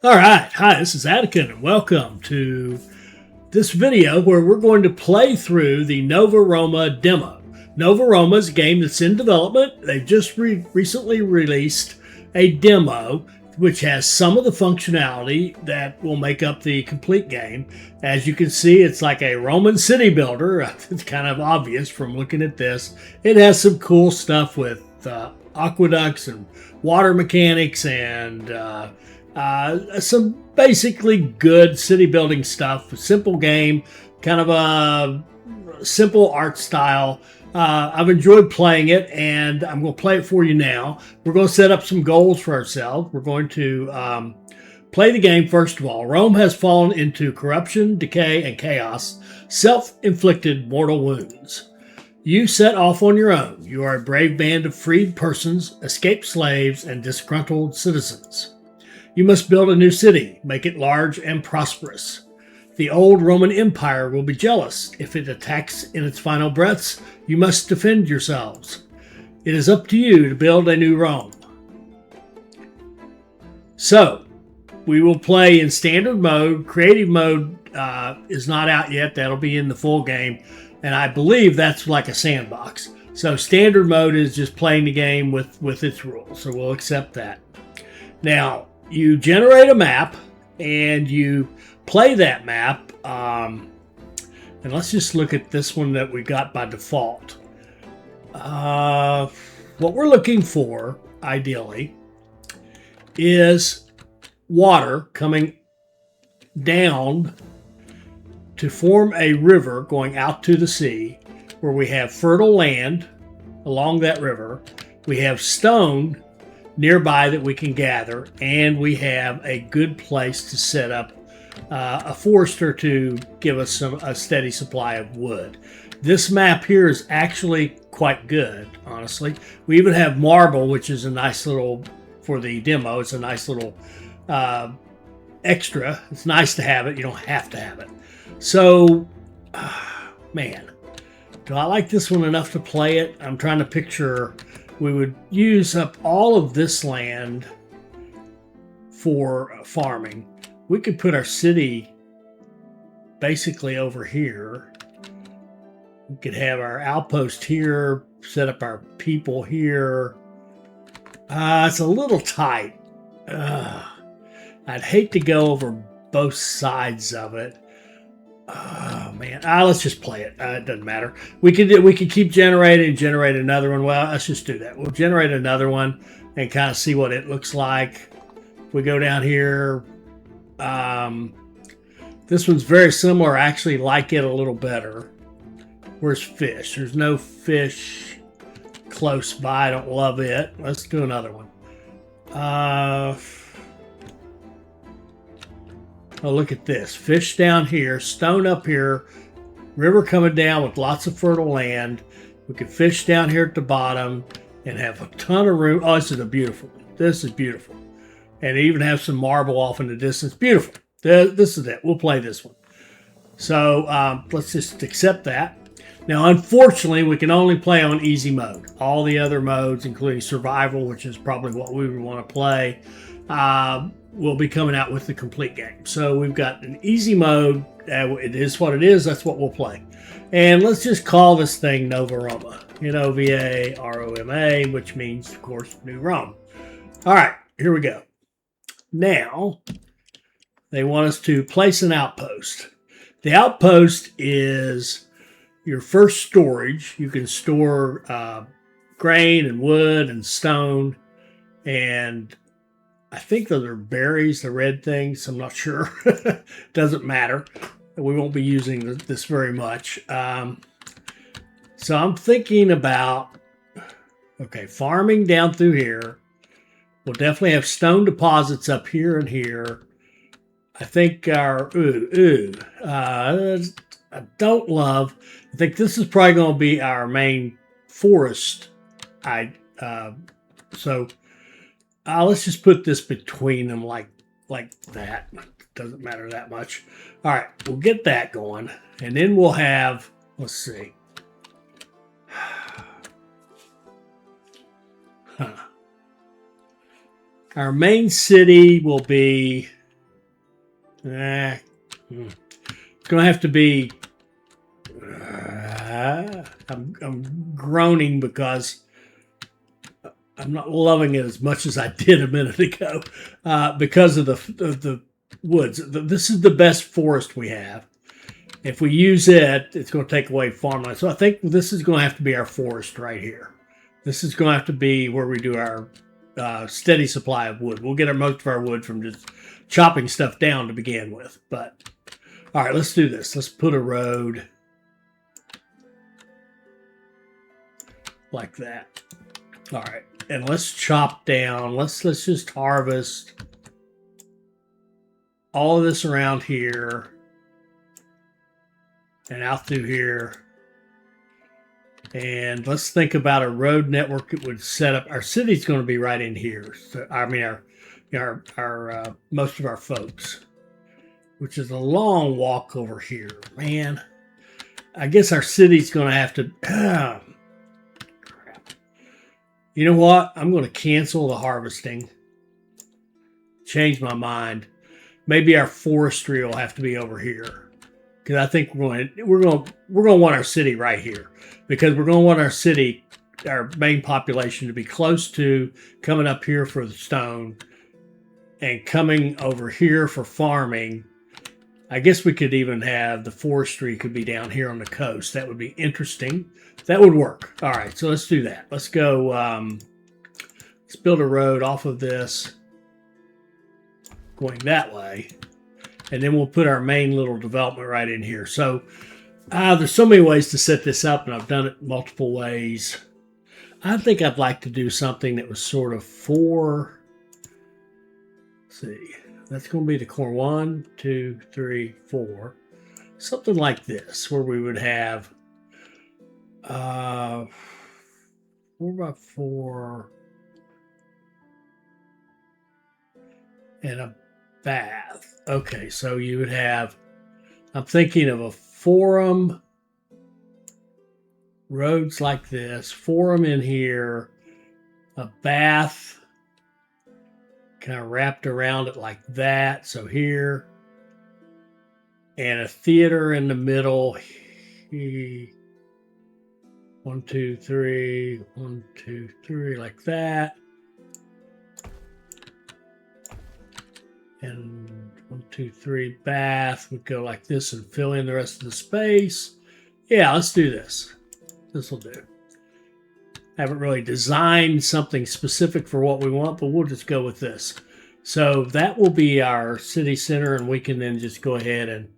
All right, hi, this is Atticus, and welcome to this video where we're going to play through the Nova Roma Demo. Nova Roma is a game that's in development. They've just recently released a demo which has some of the functionality that will make up the complete game. As you can see, it's like a Roman city builder. It's kind of obvious from looking at this. It has some cool stuff with aqueducts and water mechanics and some basically good city building stuff. A simple game, kind of a simple art style. I've enjoyed playing it, and I'm going to play it for you now. We're going to set up some goals for ourselves. We're going to play the game first of all. Rome has fallen into corruption, decay, and chaos, self-inflicted mortal wounds. You set off on your own. You are a brave band of freed persons, escaped slaves, and disgruntled citizens. You must build a new city, make it large and prosperous. The old Roman Empire will be jealous. If it attacks in its final breaths, you must defend yourselves. It is up to you to build a new Rome. So, we will play in standard mode. Creative mode is not out yet. That'll be in the full game. And I believe that's like a sandbox. So standard mode is just playing the game with its rules. So we'll accept that. Now, you generate a map and you play that map. And let's just look at this one that we got by default. What we're looking for, ideally, is water coming down to form a river going out to the sea, where we have fertile land along that river. We have stone nearby that we can gather, and we have a good place to set up a forester to give us a steady supply of wood. This map here is actually quite good, honestly. We even have marble, which is a nice little, for the demo, it's a nice little extra. It's nice to have it. You don't have to have it. So, man, do I like this one enough to play it? I'm trying to picture, we would use up all of this land for farming. We could put our city basically over here. We could have our outpost here, set up our people here. It's a little tight. I'd hate to go over both sides of it. Oh man, let's just play it. It doesn't matter. We could keep generating and generate another one. Well, let's just do that. We'll generate another one and kind of see what it looks like. If we go down here, this one's very similar. I actually like it a little better. Where's fish? There's no fish close by. I don't love it. Let's do another one. Oh, look at this. Fish down here, stone up here, river coming down with lots of fertile land. We could fish down here at the bottom and have a ton of room. Oh, this is a beautiful one. This is beautiful. And even have some marble off in the distance. Beautiful. This is it. We'll play this one. So let's just accept that. Now, unfortunately, we can only play on easy mode. All the other modes, including survival, which is probably what we would want to play, will be coming out with the complete game. So we've got an easy mode. It is what it is. That's what we'll play. And let's just call this thing Nova Roma. N-O-V-A-R-O-M-A, which means, of course, New Rome. All right, here we go. Now, they want us to place an outpost. The outpost is your first storage. You can store grain and wood and stone, and I think those are berries, the red things. I'm not sure. Doesn't matter. We won't be using this very much. So I'm thinking about, okay, farming down through here. We'll definitely have stone deposits up here and here. I think our, I don't love, I think this is probably going to be our main forest. So let's just put this between them like that. Doesn't matter that much. All right, we'll get that going. And then we'll have, let's see. Our main city will be It's going to have to be... I'm groaning because I'm not loving it as much as I did a minute ago because of the woods. This is the best forest we have. If we use it, it's going to take away farmland. So I think this is going to have to be our forest right here. This is going to have to be where we do our steady supply of wood. We'll get most of our wood from just chopping stuff down to begin with. But all right, let's do this. Let's put a road like that. All right, and let's chop down. Let's just harvest all of this around here and out through here. And let's think about a road network that would set up. Our city's going to be right in here. So I mean, our most of our folks, which is a long walk over here. Man, I guess our city's going to have to. Crap. You know what? I'm going to cancel the harvesting. Change my mind. Maybe our forestry will have to be over here, because I think we're going to want our city right here, because we're going to want our city, our main population, to be close to coming up here for the stone and coming over here for farming. I guess we could even have the forestry could be down here on the coast. That would be interesting. That would work. All right, so let's do that. Let's go. Let's build a road off of this going that way. And then we'll put our main little development right in here. So there's so many ways to set this up, and I've done it multiple ways. I think I'd like to do something that was sort of four. Let's see. That's going to be the core 1, 2, 3, 4. Something like this, where we would have 4x4 and a bath. Okay, so you would have, I'm thinking of a forum, roads like this, forum in here, a bath kind of wrapped around it like that. So here, and a theater in the middle. 1, 2, 3, 1, 2, 3, like that. And 1, 2, 3, bath would go like this and fill in the rest of the space. Yeah, let's do this. This will do. Haven't really designed something specific for what we want, but we'll just go with this. So that will be our city center, and we can then just go ahead and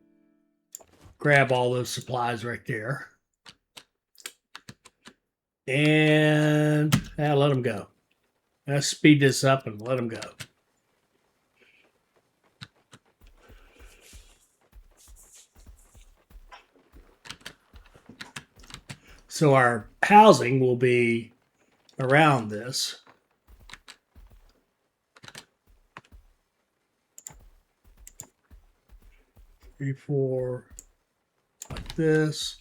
grab all those supplies right there. And let them go. Let's speed this up and let them go. So our housing will be around this. Three, four, like this.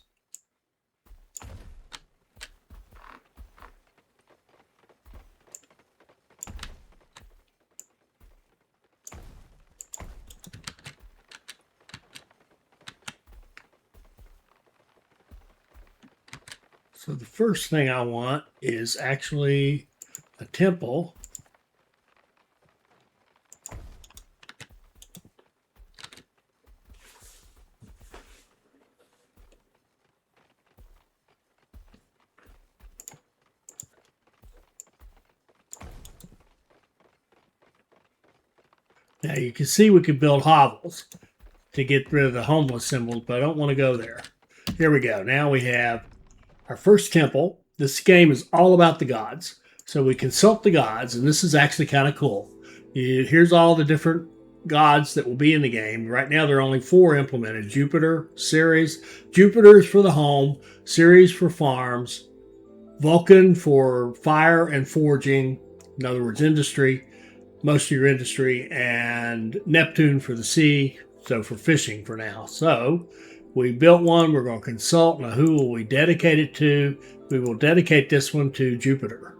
So the first thing I want is actually a temple. Now you can see we could build hovels to get rid of the homeless symbols, but I don't want to go there. Here we go. Now we have our first temple. This game is all about the gods. So we consult the gods, and this is actually kind of cool. Here's all the different gods that will be in the game. Right now, there are only 4 implemented. Jupiter, Ceres. Jupiter is for the home. Ceres for farms. Vulcan for fire and forging. In other words, industry. Most of your industry. And Neptune for the sea. So for fishing for now. So we built one. We're going to consult. Now, who will we dedicate it to? We will dedicate this one to Jupiter.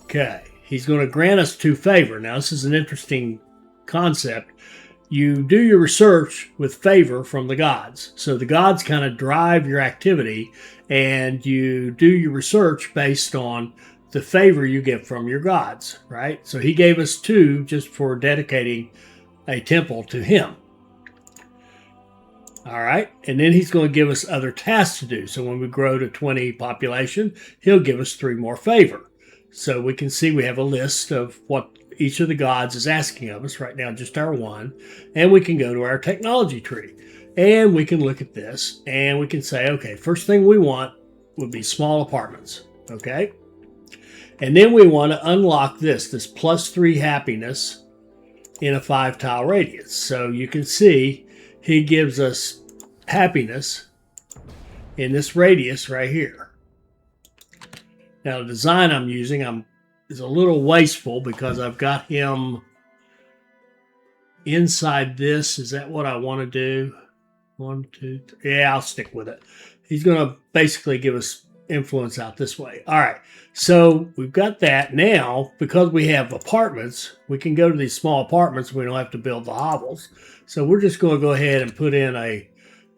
Okay. He's going to grant us 2 favor. Now, this is an interesting concept. You do your research with favor from the gods. So the gods kind of drive your activity, and you do your research based on the favor you get from your gods, right? So he gave us 2 just for dedicating a temple to him. All right, and then he's going to give us other tasks to do. So when we grow to 20 population, he'll give us 3 more favor. So we can see we have a list of what each of the gods is asking of us right now, just our 1. And we can go to our technology tree, and we can look at this, and we can say, okay, first thing we want would be small apartments, okay? And then we want to unlock this +3 happiness in a 5-tile radius. So you can see he gives us happiness in this radius right here. Now the design I'm using is a little wasteful because I've got him inside this. Is that what I want to do? 1, 2, 3. Yeah, I'll stick with it. He's going to basically give us influence out this way. All right, so we've got that. Now, because we have apartments, we can go to these small apartments. We don't have to build the hovels. So we're just going to go ahead and put in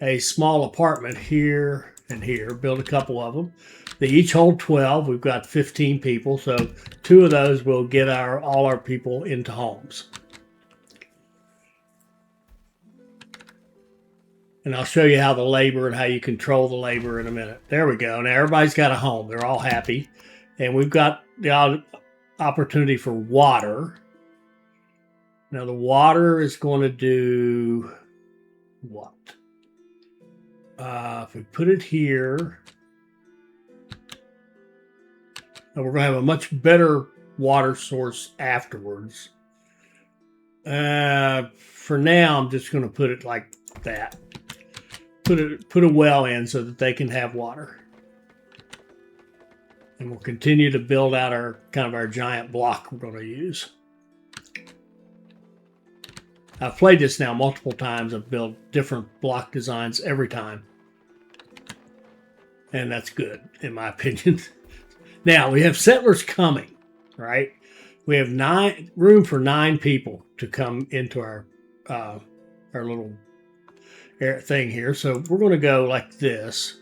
a small apartment here and here, build a couple of them. They each hold 12. We've got 15 people, so 2 of those will get all our people into homes. And I'll show you how the labor and how you control the labor in a minute. There we go. Now everybody's got a home. They're all happy. And we've got the opportunity for water. Now the water is going to do what? If we put it here, we're going to have a much better water source afterwards. For now, I'm just going to put it like that. Put a well in so that they can have water. And we'll continue to build out our giant block we're going to use. I've played this now multiple times. I've built different block designs every time. And that's good, in my opinion. Now, we have settlers coming, right? We have room for 9 people to come into our little thing here. So we're going to go like this.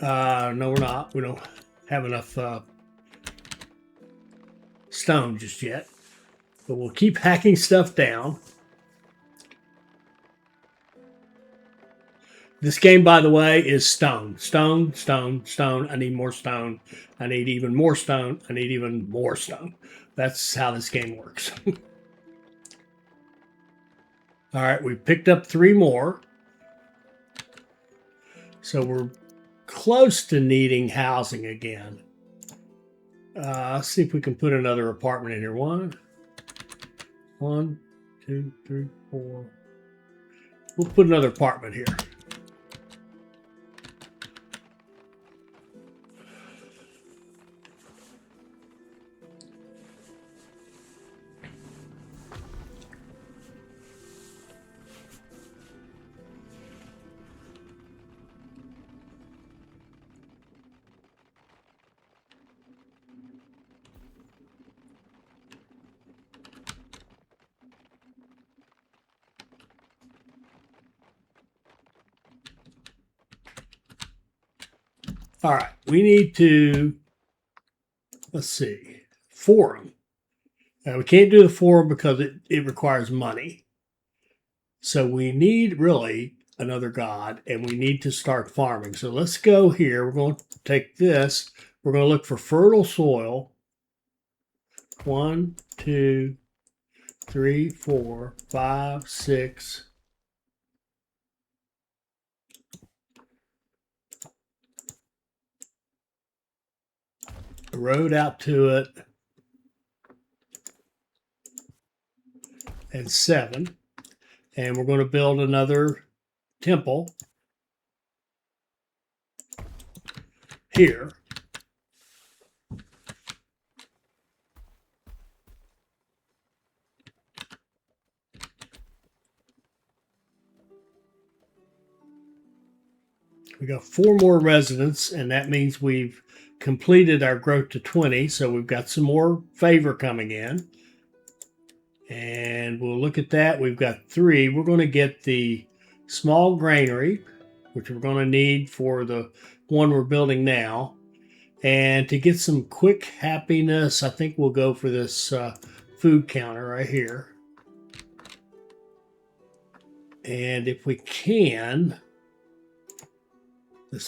No, we're not. We don't have enough stone just yet. But we'll keep hacking stuff down. This game, by the way, is stone. Stone, stone, stone. I need more stone. I need even more stone. I need even more stone. That's how this game works. All right, we picked up 3 more. So we're close to needing housing again. Let's see if we can put another apartment in here. 1, 2, 3, 4. We'll put another apartment here. All right, we need to, let's see, forum. Now, we can't do the forum because it requires money. So we need really another god, and we need to start farming. So let's go here. We're going to take this. We're going to look for fertile soil. 1, 2, 3, 4, 5, 6. A road out to it. And 7. And we're going to build another temple here. We got 4 more residents, and that means we've completed our growth to 20. So we've got some more favor coming in. And we'll look at that. We've got 3. We're going to get the small granary, which we're going to need for the one we're building now. And to get some quick happiness, I think we'll go for this food counter right here. And if we can,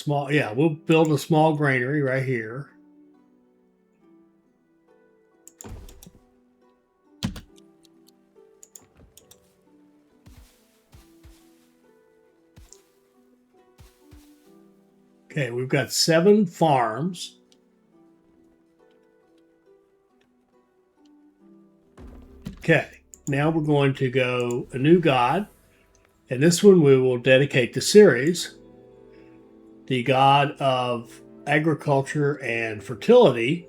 we'll build a small granary right here. Okay, we've got 7 farms. Okay, now we're going to go a new god. And this one we will dedicate to Ceres, the god of agriculture and fertility.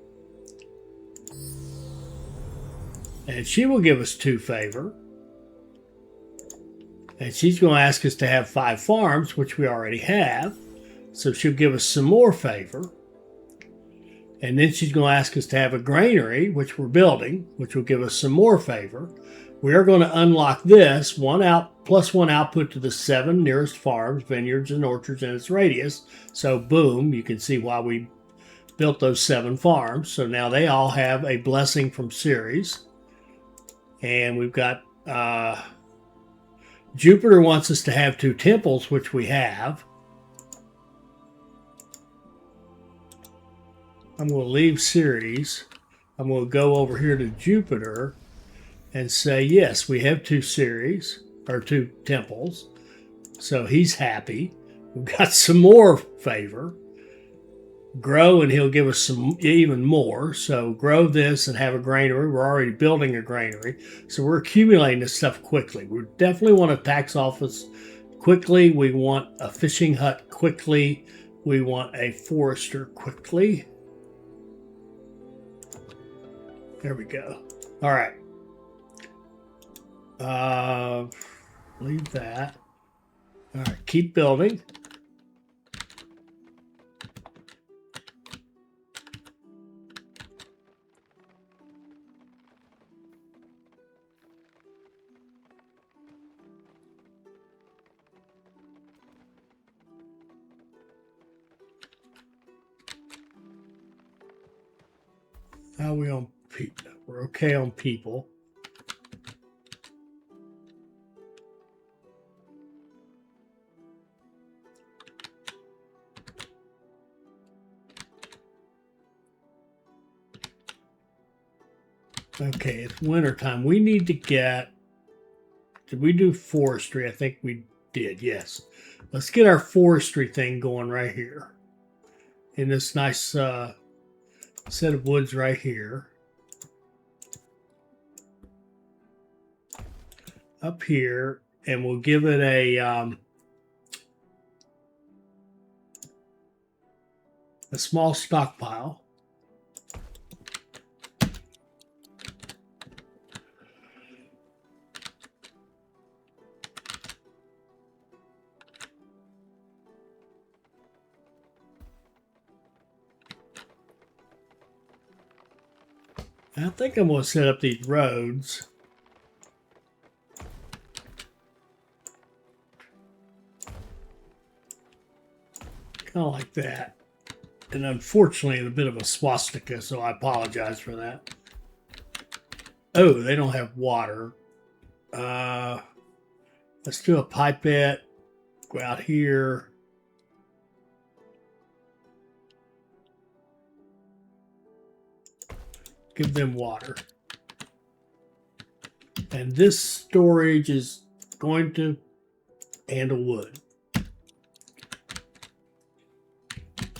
And she will give us 2 favor. And she's going to ask us to have 5 farms, which we already have. So she'll give us some more favor. And then she's going to ask us to have a granary, which we're building, which will give us some more favor. We are going to unlock this plus 1 output to the 7 nearest farms, vineyards, and orchards in its radius. So boom, you can see why we built those 7 farms. So now they all have a blessing from Ceres. And we've got Jupiter wants us to have 2 temples, which we have. I'm going to leave Ceres. I'm going to go over here to Jupiter and say, yes, we have 2 Ceres, or 2 temples. So he's happy. We've got some more favor. Grow, and he'll give us some even more. So grow this and have a granary. We're already building a granary. So we're accumulating this stuff quickly. We definitely want a tax office quickly. We want a fishing hut quickly. We want a forester quickly. There we go. All right. Leave that. All right, keep building. How are we on people? We're okay on people. Okay, it's winter time. We need to get, did we do forestry? I think we did, yes. Let's get our forestry thing going right here. In this nice set of woods right here. Up here, and we'll give it a small stockpile. I think I'm going to set up these roads. Kind of like that. And unfortunately, a bit of a swastika, so I apologize for that. Oh, they don't have water. Let's do a pipette. Go out here. Give them water. And this storage is going to handle wood.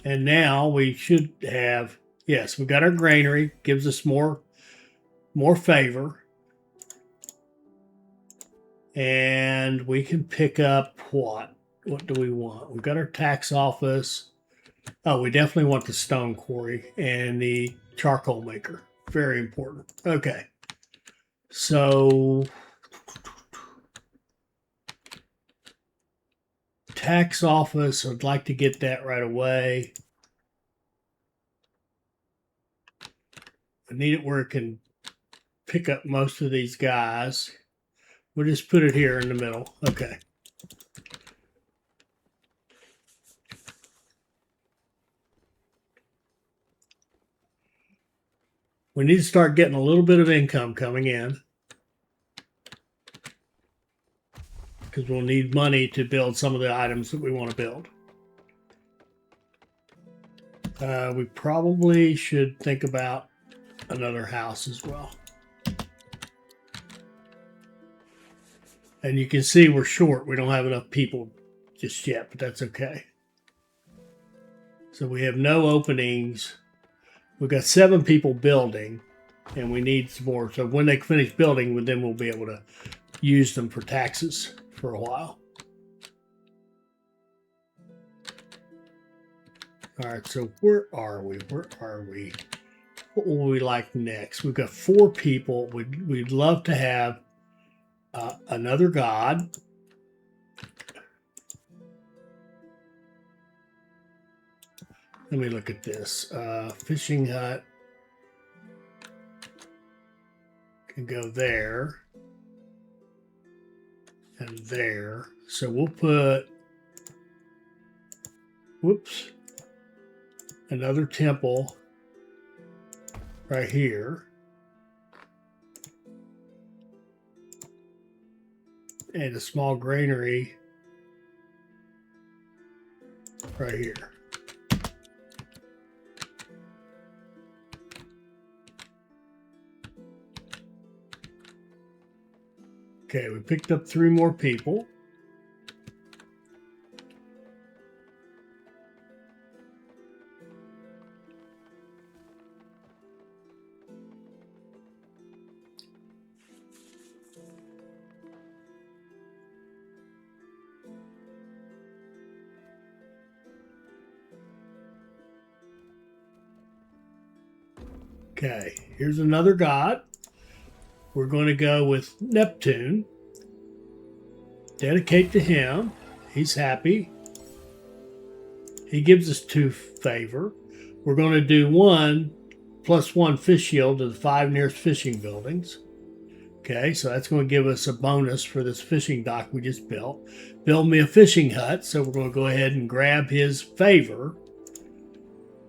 And now we should have, yes, we got our granary, gives us more favor. And we can pick up what? What do we want? We've got our tax office. Oh, we definitely want the stone quarry and the charcoal maker. Very important. Okay. So tax office, I'd like to get that right away. I need it where it can pick up most of these guys. We'll just put it here in the middle. Okay. We need to start getting a little bit of income coming in, because we'll need money to build some of the items that we want to build. We probably should think about another house as well. And you can see we're short. We don't have enough people just yet, but that's okay. So we have no openings. We've got 7 people building, and we need some more. So when they finish building, then we'll be able to use them for taxes for a while. All right, so where are we? Where are we? What will we like next? We've got 4 people. We'd love to have another god. Let me look at this. Fishing hut can go there and there. So we'll put, whoops, another temple right here. And a small granary right here. Okay, we picked up 3 more people. Okay, here's another god. We're going to go with Neptune. Dedicate to him. He's happy. He gives us 2 favor. We're going to do 1 + 1 fish shield to the 5 nearest fishing buildings. Okay, so that's going to give us a bonus for this fishing dock we just built. Build me a fishing hut. So we're going to go ahead and grab his favor.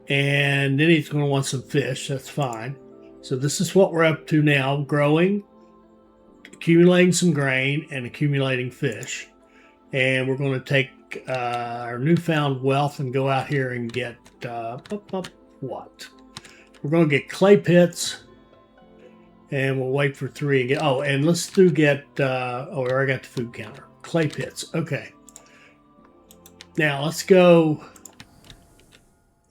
And then he's going to want some fish. That's fine. So this is what we're up to now. Growing, accumulating some grain, and accumulating fish. And we're going to take our newfound wealth and go out here and get what? We're going to get clay pits, and we'll wait for 3 and get. Oh, and let's get. We already got the food counter. Clay pits. Okay. Now let's go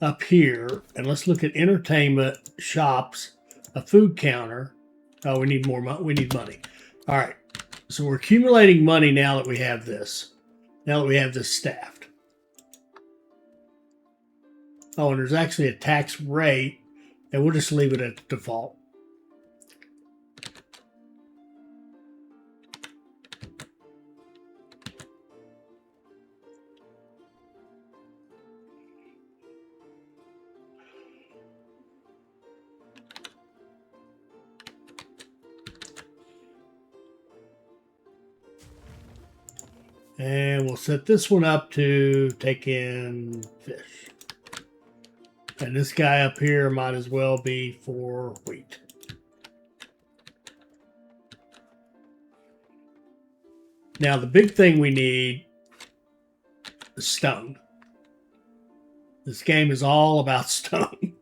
up here and let's look at entertainment, shops, a food counter. Oh, we need more money. We need money. All right. So we're accumulating money now that we have this. Now that we have this staffed. Oh, and there's actually a tax rate, and we'll just leave it at default. And we'll set this one up to take in fish. And this guy up here might as well be for wheat. Now, the big thing we need is stone. This game is all about stone.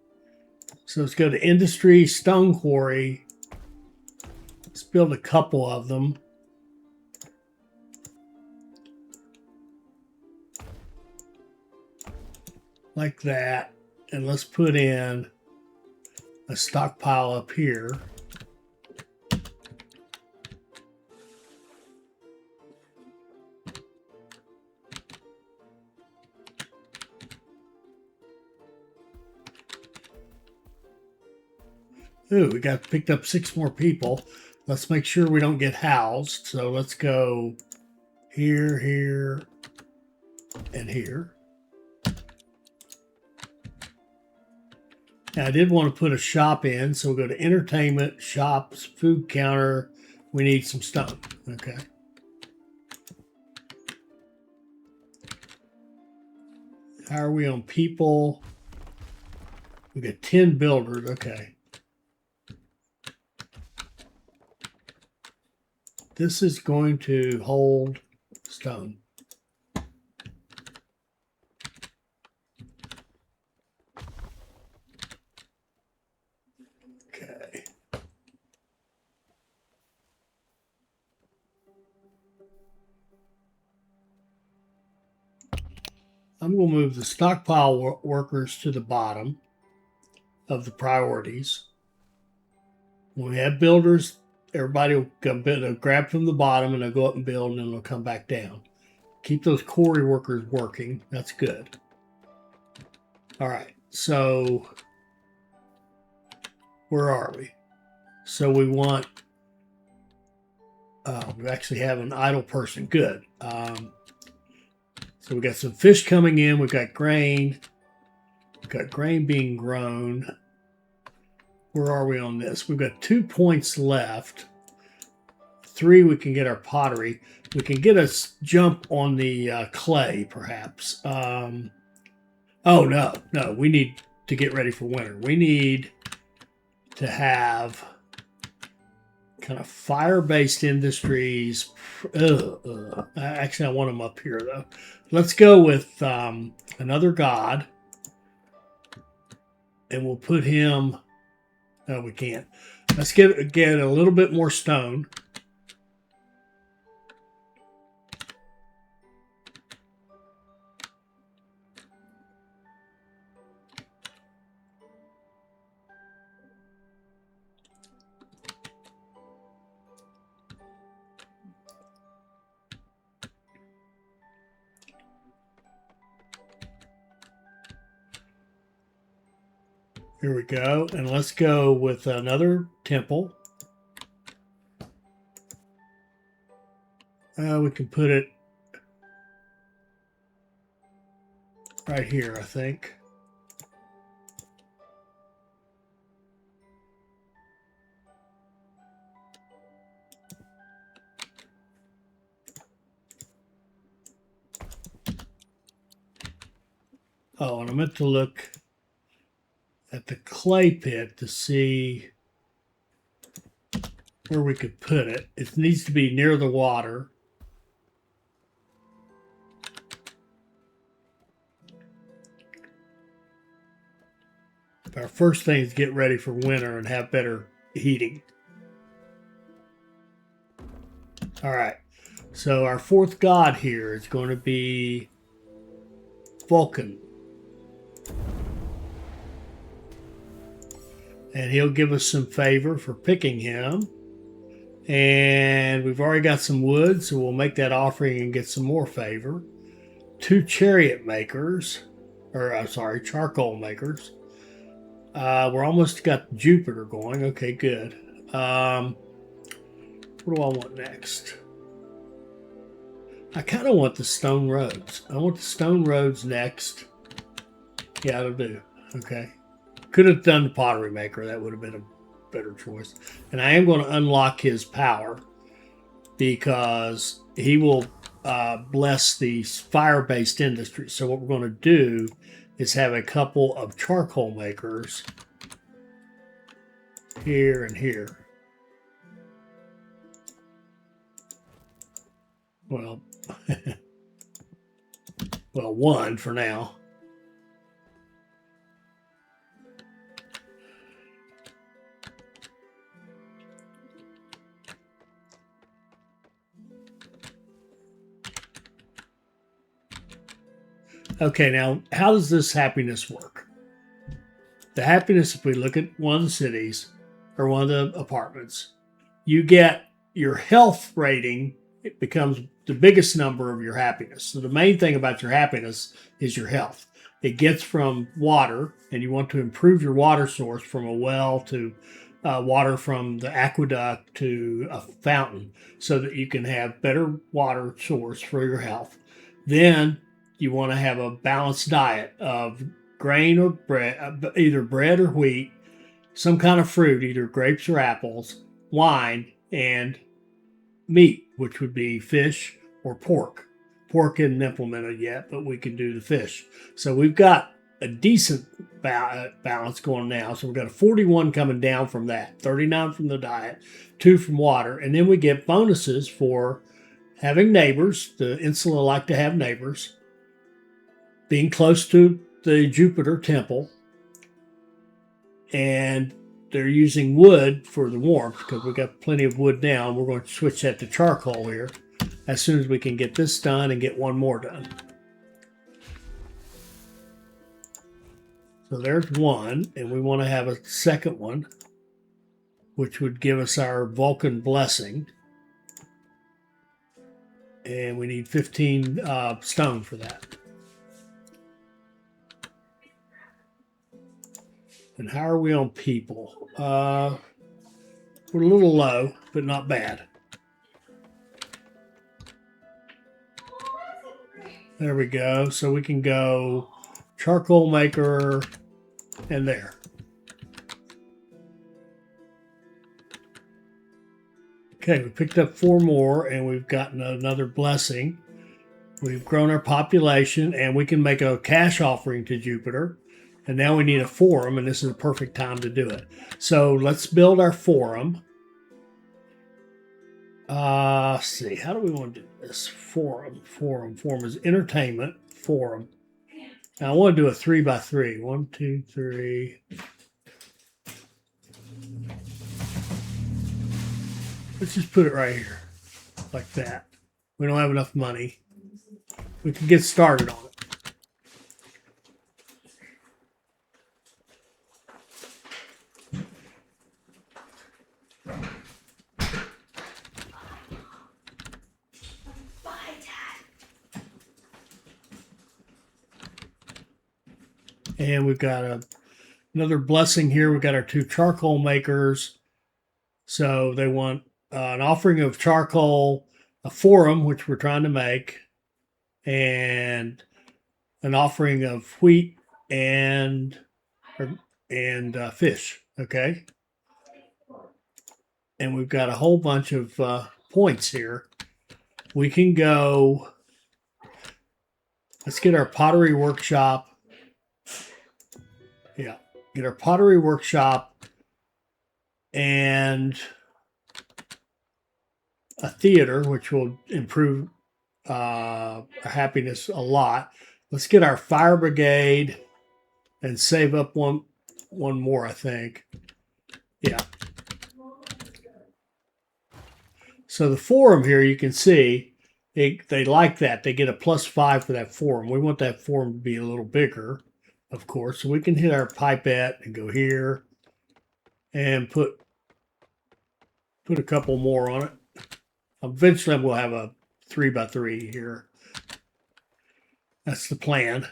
So let's go to industry, stone quarry. Let's build a couple of them. Like that. And let's put in a stockpile up here. Ooh, we got picked up 6 more people. Let's make sure we don't get housed. So let's go here, here, and here. Now, I did want to put a shop in, so we'll go to entertainment, shops, food counter. We need some stone. Okay. How are we on people? We got 10 builders. Okay. This is going to hold stone. Okay. I'm going to move the stockpile workers to the bottom of the priorities. When we have builders, everybody will grab from the bottom and they'll go up and build, and then they'll come back down. Keep those quarry workers working. That's good. All right. So where are we? So we want, we actually have an idle person. Good. So we got some fish coming in. We've got grain. We've got grain being grown. Where are we on this? We've got 2 points left. 3, we can get our pottery. We can get a jump on the clay, perhaps. Oh, no. We need to get ready for winter. We need to have kind of fire-based industries. Actually, I want them up here, though. Let's go with another god. And we'll put him... No, we can't. Let's get a little bit more stone. Here we go. And let's go with another temple. We can put it right here, I think. Oh, and I meant to look at the clay pit to see where we could put it. It needs to be near the water. Our first thing is get ready for winter and have better heating. All right. So our fourth god here is going to be Vulcan. And he'll give us some favor for picking him. And we've already got some wood, so we'll make that offering and get some more favor. 2 chariot makers, or charcoal makers. We're almost got Jupiter going. Okay, good. What do I want next? I kind of want the stone roads. I want the stone roads next. Yeah, it'll do. Okay. Could have done the pottery maker. That would have been a better choice. And I am going to unlock his power because he will bless the fire-based industry. So what we're going to do is have a couple of charcoal makers here and here. Well, well, one for now. Okay, now, how does this happiness work? The happiness, if we look at one of the cities or one of the apartments, you get your health rating. It becomes the biggest number of your happiness. So the main thing about your happiness is your health. It gets from water, and you want to improve your water source from a well to water from the aqueduct to a fountain so that you can have better water source for your health. Then you want to have a balanced diet of grain or bread, either bread or wheat, some kind of fruit, either grapes or apples, wine, and meat, which would be fish or pork. Pork isn't implemented yet, but we can do the fish. So we've got a decent balance going now. So we've got a 41 coming down from that, 39 from the diet, 2 from water. And then we get bonuses for having neighbors. The insula like to have neighbors. Being close to the Jupiter temple. And they're using wood for the warmth because we've got plenty of wood now. We're going to switch that to charcoal here as soon as we can get this done and get one more done. So there's one, and we want to have a second one, which would give us our Vulcan blessing. And we need 15 stone for that. And how are we on people? We're a little low, but not bad. There we go. So we can go charcoal maker and there. Okay, we picked up 4 more and we've gotten another blessing. We've grown our population and we can make a cash offering to Jupiter. And now we need a forum, and this is a perfect time to do it. So let's build our forum. Let's see, how do we want to do this? Forum is entertainment, forum. Now I want to do a 3x3. 1, 2, 3. Let's just put it right here, like that. We don't have enough money. We can get started on it. And we've got another blessing here. We've got our 2 charcoal makers. So they want an offering of charcoal, a forum, which we're trying to make, and an offering of wheat and fish. Okay. And we've got a whole bunch of points here. We can go. Let's get our pottery workshop. Yeah, get our pottery workshop and a theater, which will improve our happiness a lot. Let's get our fire brigade and save up one more, I think. Yeah. So the forum here, you can see, they like that. They get a +5 for that forum. We want that forum to be a little bigger, of course. So we can hit our pipette and go here and put a couple more on it. Eventually we'll have a 3x3 here. That's the plan.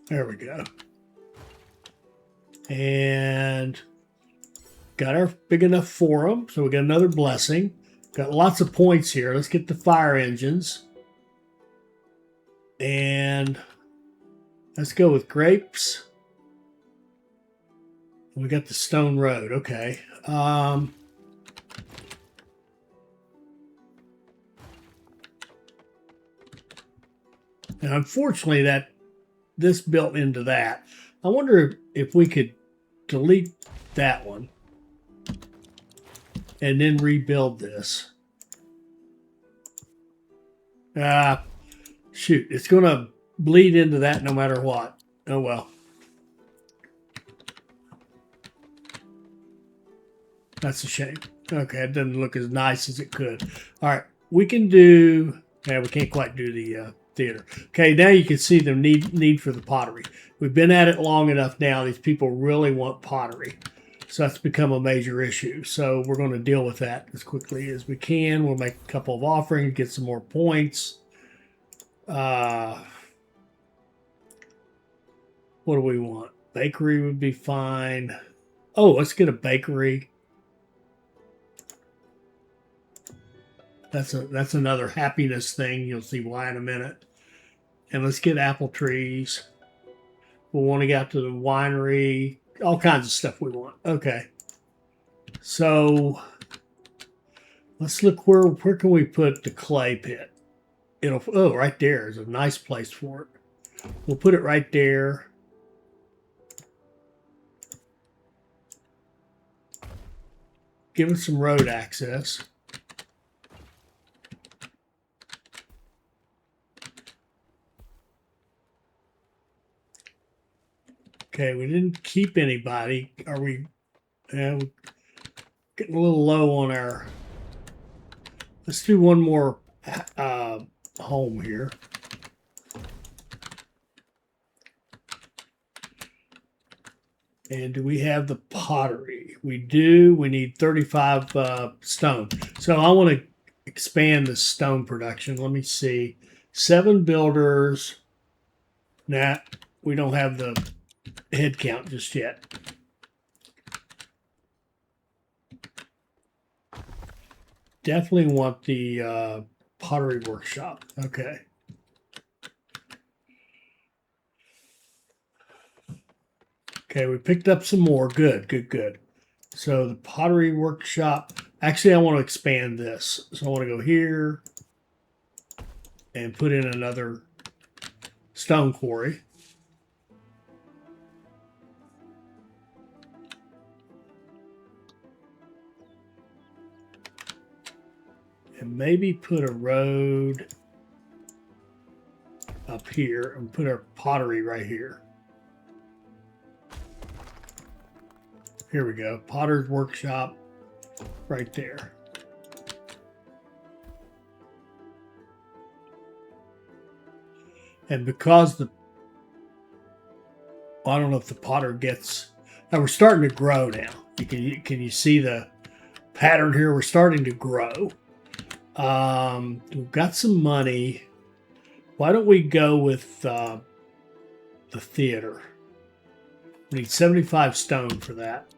There we go. And got our big enough forum. So we got another blessing. Got lots of points here. Let's get the fire engines. And let's go with grapes. We got the stone road. Okay. And unfortunately this built into that. I wonder if we could delete that one and then rebuild this. Shoot, it's going to bleed into that no matter what. Oh well. That's a shame. Okay, it doesn't look as nice as it could. All right, we can do. Yeah, we can't quite do the theater. Okay, now you can see the need for the pottery. We've been at it long enough now. These people really want pottery. So that's become a major issue. So we're going to deal with that as quickly as we can. We'll make a couple of offerings, get some more points. What do we want? Bakery would be fine. Oh, let's get a bakery. That's another happiness thing. You'll see why in a minute. And let's get apple trees. We'll want to get out to the winery. All kinds of stuff we want. Okay. So let's look where can we put the clay pit? Right there is a nice place for it. We'll put it right there. Give it some road access. Okay, we didn't keep anybody. Are we we're getting a little low on our... Let's do one more home here. And do we have the pottery? We do. We need 35 stone. So I want to expand the stone production. Let me see. 7 builders. Nah, we don't have the head count just yet. Definitely want the pottery workshop. Okay. Okay, we picked up some more. Good, good, good. So the pottery workshop. Actually, I want to expand this. So I want to go here and put in another stone quarry. And maybe put a road up here and put our pottery right here. Here we go. Potter's workshop right there. And because I don't know if the potter gets... Now we're starting to grow now. Can you see the pattern here? We're starting to grow. We've got some money. Why don't we go with the theater? We need 75 stone for that.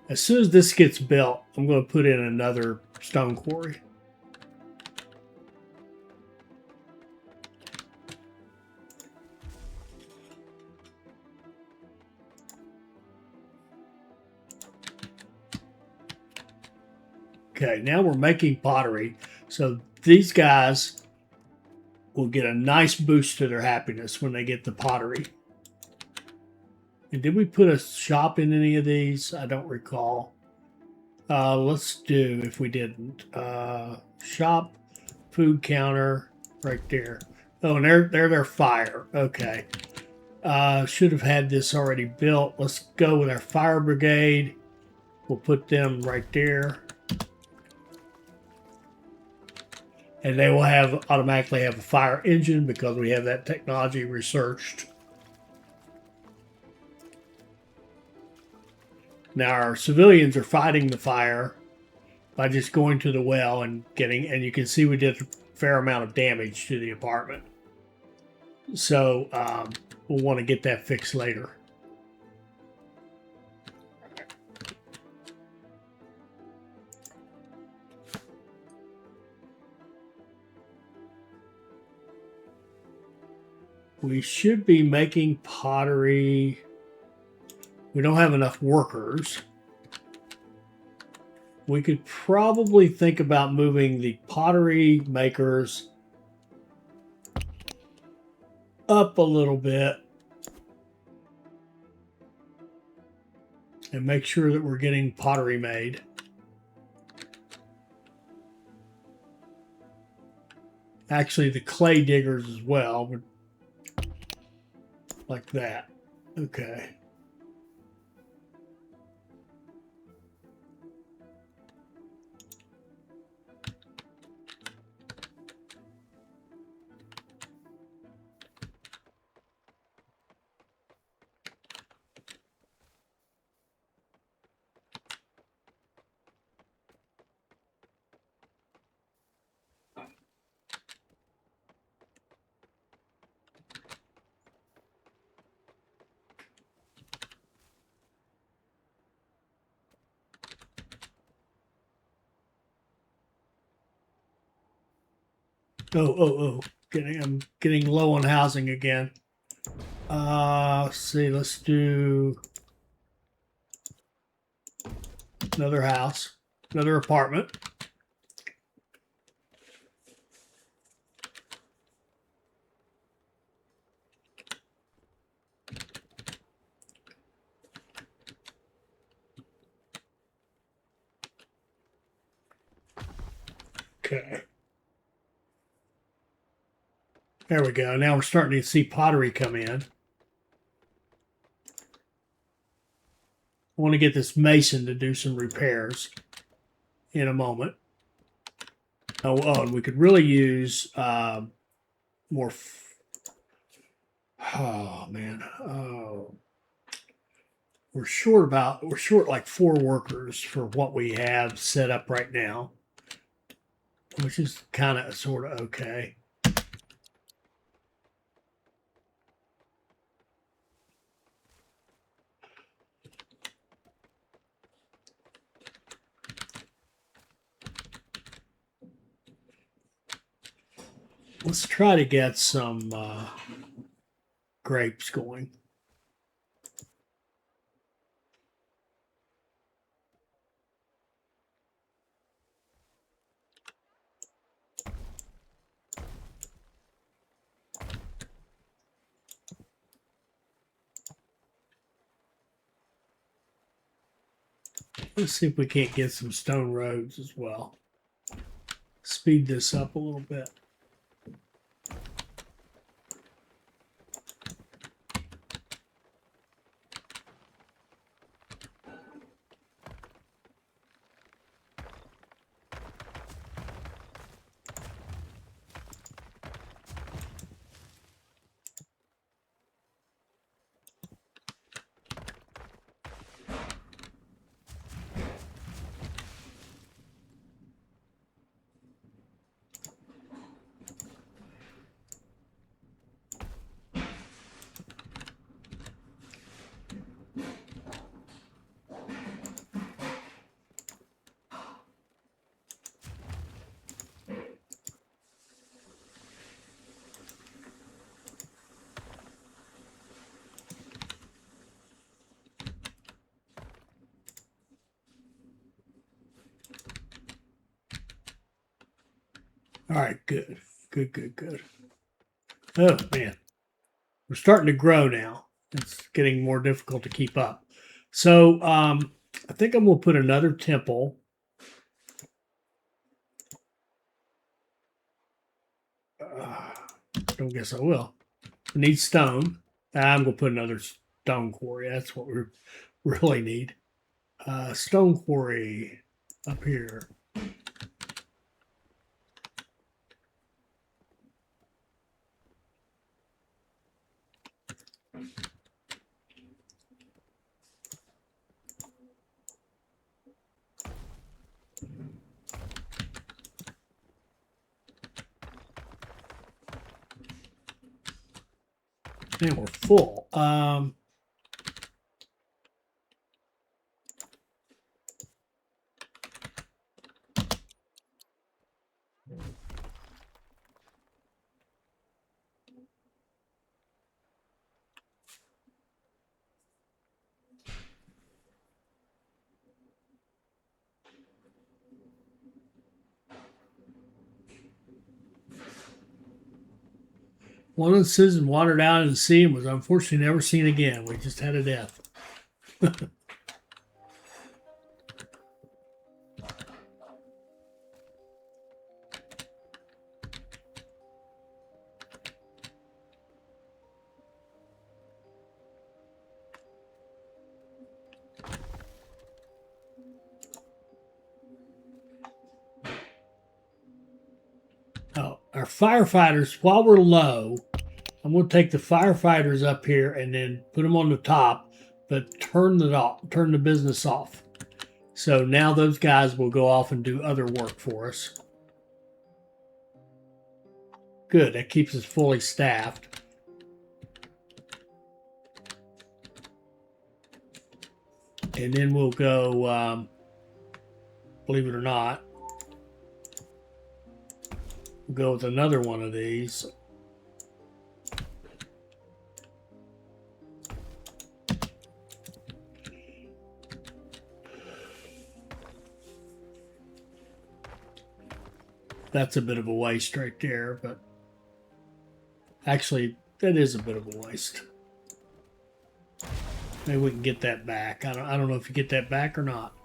As soon as this gets built, I'm going to put in another stone quarry. Okay, now we're making pottery. So these guys will get a nice boost to their happiness when they get the pottery. And did we put a shop in any of these? I don't recall. Let's do, if we didn't. Shop, food counter, right there. Oh, and they're their fire. Okay. Should have had this already built. Let's go with our fire brigade. We'll put them right there. And they will automatically have a fire engine because we have that technology researched. Now our civilians are fighting the fire by just going to the well and you can see we did a fair amount of damage to the apartment. So we'll want to get that fixed later. We should be making pottery. We don't have enough workers. We could probably think about moving the pottery makers up a little bit and make sure that we're getting pottery made. Actually, the clay diggers as well, but like that. Okay. Oh. I'm getting low on housing again. Let's see. Let's do another house, another apartment. Okay. There we go. Now we're starting to see pottery come in. I want to get this mason to do some repairs in a moment. And we could really use more. Oh man. Oh, we're short like 4 workers for what we have set up right now, which is kind of sort of okay. Let's try to get some grapes going. Let's see if we can't get some stone roads as well. Speed this up a little bit. All right, good. Oh man, we're starting to grow now. It's getting more difficult to keep up. So I think I'm gonna put another temple. Don't guess I will. We need stone. I'm gonna put another stone quarry. That's what we really need. Stone quarry up here. And we're full. One of the citizens wandered out into the sea and was unfortunately never seen again. We just had a death. Oh, our firefighters, while we're low, I'm going to take the firefighters up here and then put them on the top, but turn the business off. So now those guys will go off and do other work for us. Good, that keeps us fully staffed. And then we'll go, believe it or not, We'll go with another one of these. That's a bit of a waste right there, but actually, that is a bit of a waste. Maybe we can get that back. I don't know if you get that back or not.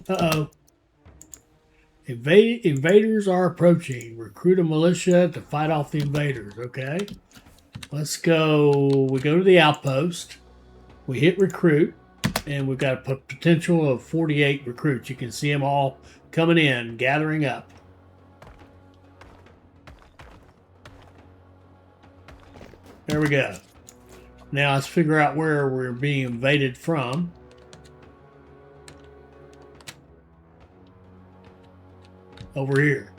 Uh-oh. Invaders are approaching. Recruit a militia to fight off the invaders. Okay. Let's go. We go to the outpost. We hit recruit. And we've got a potential of 48 recruits. You can see them all coming in, gathering up. There we go. Now let's figure out where we're being invaded from. Over here.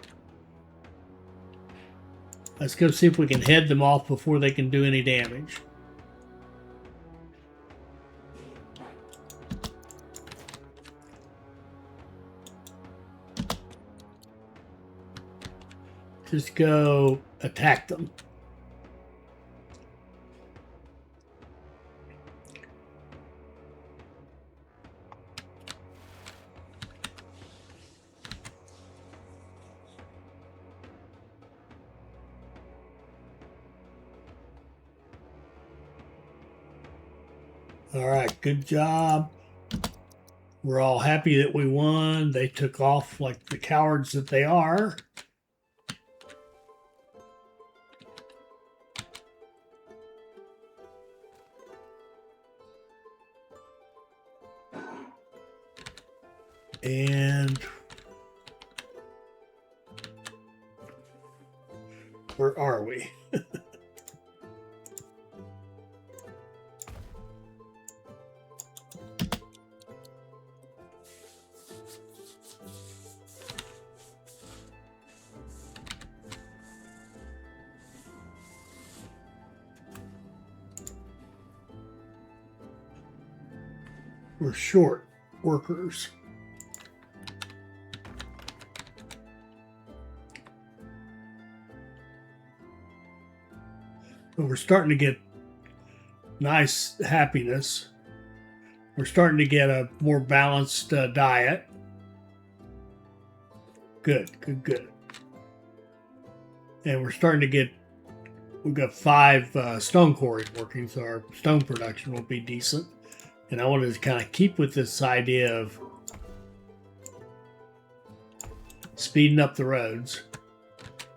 Let's go see if we can head them off before they can do any damage. Just go attack them. All right, good job. We're all happy that we won. They took off like the cowards that they are. And where are we? We're short workers. But we're starting to get nice happiness. We're starting to get a more balanced diet. Good, good, good. And we're starting to get, we've got 5 stone quarries working, so our stone production will be decent. And I wanted to kind of keep with this idea of speeding up the roads,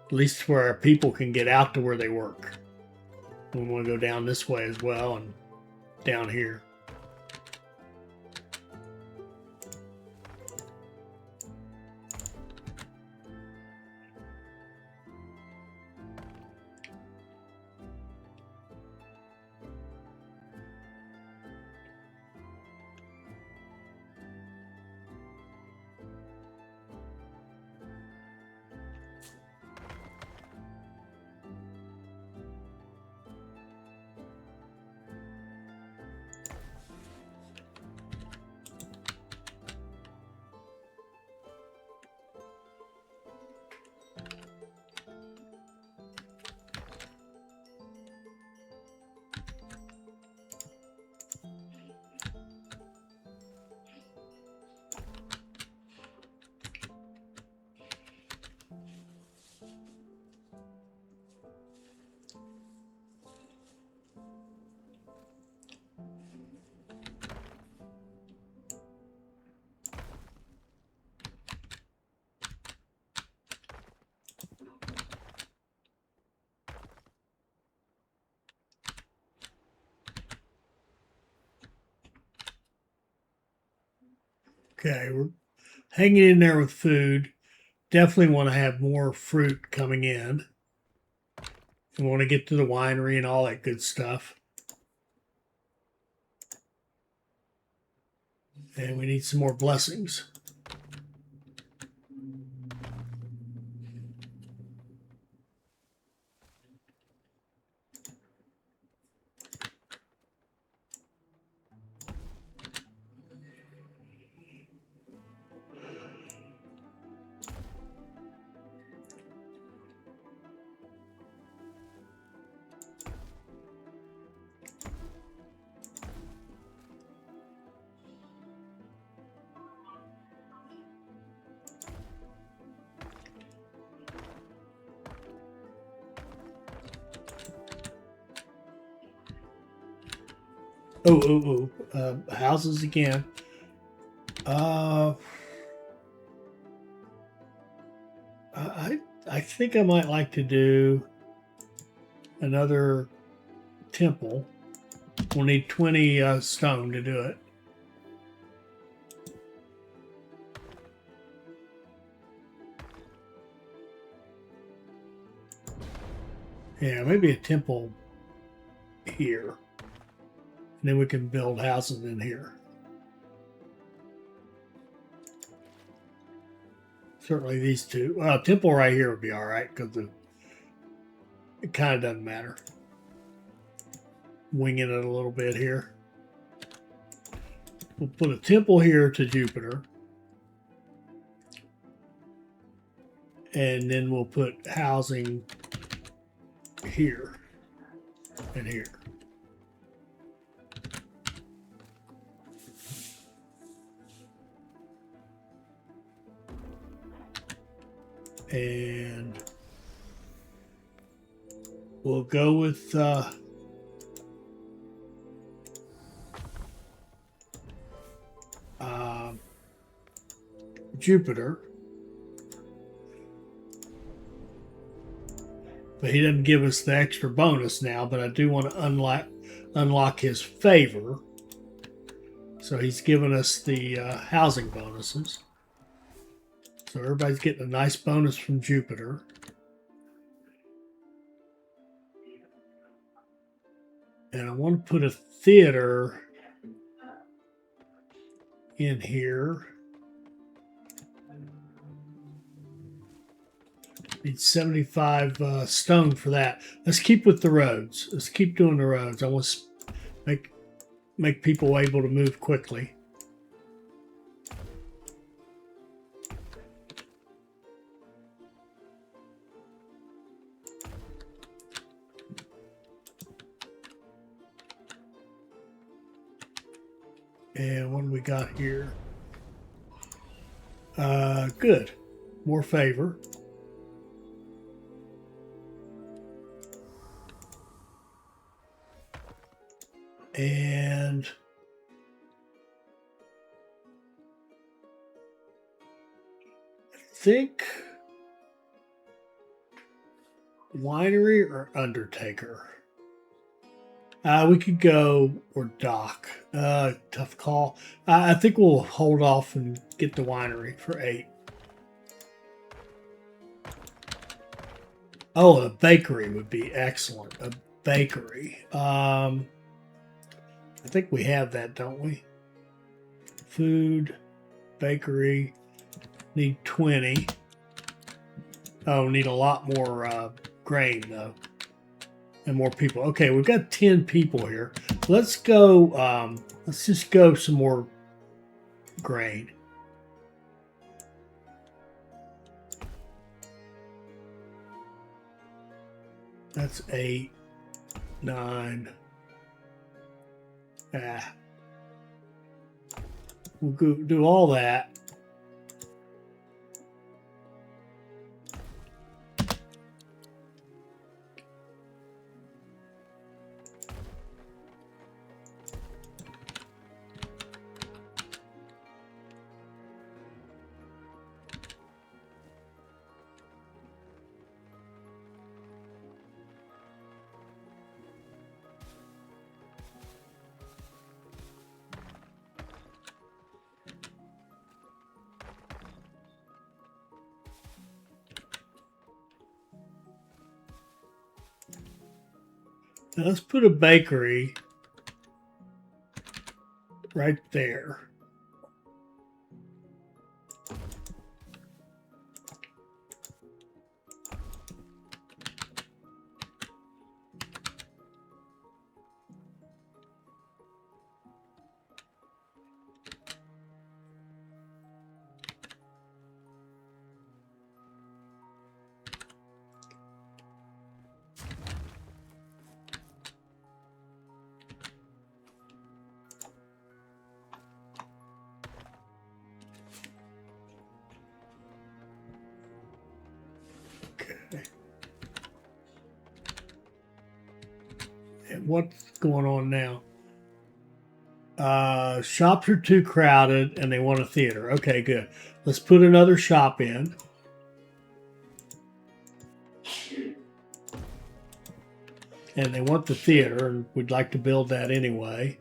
at least where our people can get out to where they work. We want to go down this way as well and down here. Okay, we're hanging in there with food. Definitely want to have more fruit coming in. We want to get to the winery and all that good stuff. And we need some more blessings. Houses again. I think I might like to do another temple. We'll need 20 stone to do it. Yeah, maybe a temple here. And then we can build houses in here. Certainly these two. Temple right here would be all right because it kind of doesn't matter. Winging it a little bit here. We'll put a temple here to Jupiter. And then we'll put housing here and here. And we'll go with Jupiter. But he doesn't give us the extra bonus now, but I do want to unlock his favor. So he's given us the housing bonuses. So everybody's getting a nice bonus from Jupiter. And I want to put a theater in here. Need 75 stone for that. Let's keep with the roads. Let's keep doing the roads. I want to make people able to move quickly. And what do we got here? Good. More favor. And I think winery or undertaker. We could go or dock. Tough call. I think we'll hold off and get the winery for 8. Oh, a bakery would be excellent. A bakery. I think we have that, don't we? Food, bakery. Need 20. Oh, need a lot more grain though. And more people. Okay, we've got 10 people here. Let's go, let's just go some more grain. That's 8, 9. We'll go do all that. Now let's put a bakery right there. And what's going on now? Shops are too crowded and they want a theater. Okay, good. Let's put another shop in. And they want the theater, and we'd like to build that anyway.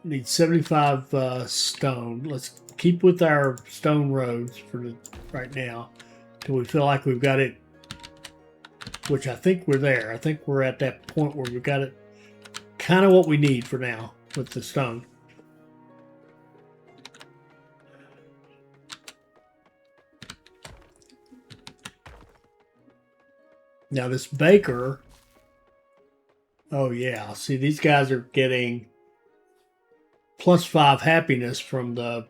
Need 75 stone. Let's keep with our stone roads for right now till we feel like we've got it, which I think we're there. I think we're at that point where we've got it kind of what we need for now with the stone. Now this baker, oh yeah, see these guys are getting +5 happiness from the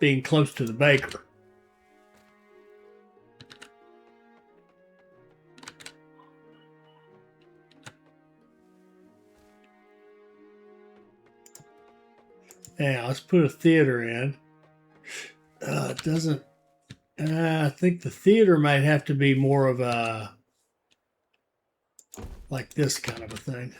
being close to the baker. Yeah, let's put a theater in. It doesn't. I think the theater might have to be more of a like this kind of a thing.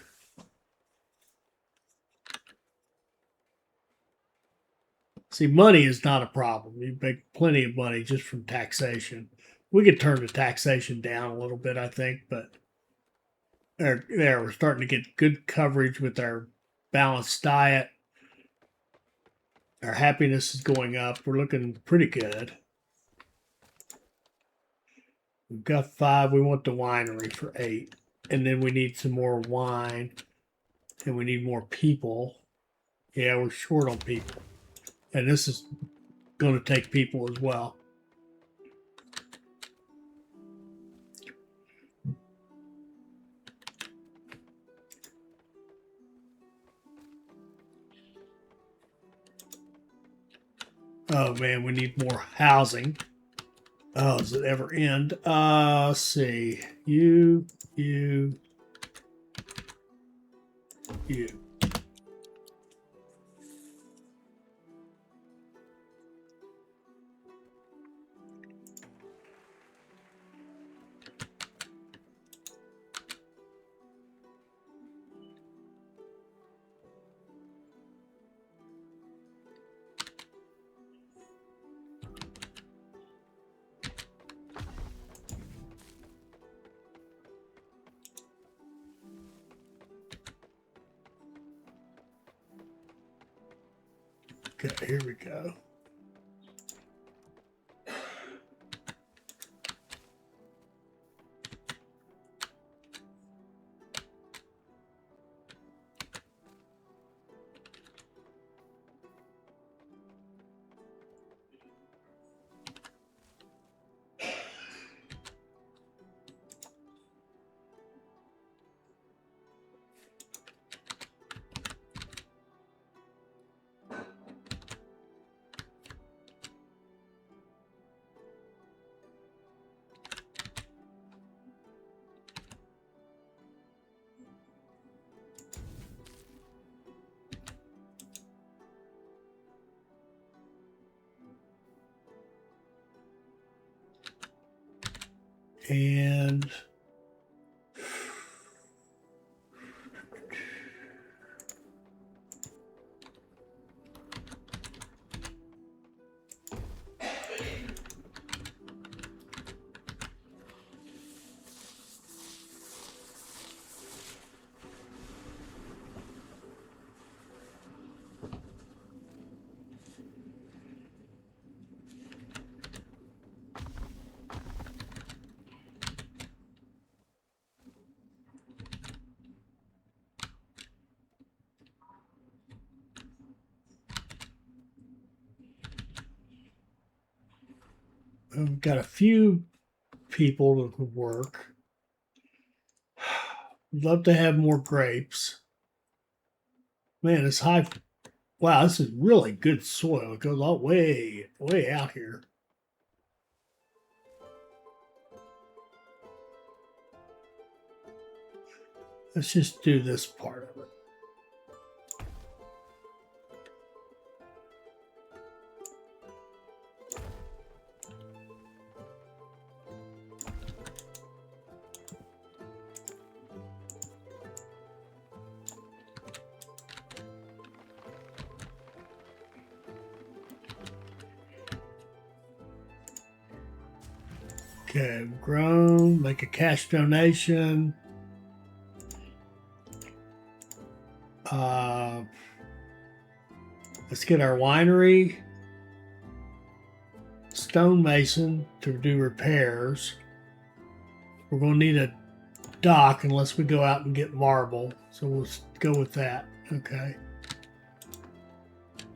See, money is not a problem. You make plenty of money just from taxation. We could turn the taxation down a little bit, I think, but there we're starting to get good coverage with our balanced diet. Our happiness is going up. We're looking pretty good. We've got 5. We want the winery for 8. And then we need some more wine. And we need more people. Yeah, we're short on people. And this is going to take people as well. Oh man, we need more housing. Oh, does it ever end? Let's see. You. Okay, here we go. And we've got a few people that could work. Love to have more grapes. Man, it's high. Wow, this is really good soil. It goes all way out here. Let's just do this part of it. Okay, grown, make a cash donation. Let's get our winery stonemason to do repairs. We're going to need a dock unless we go out and get marble. So we'll go with that. Okay.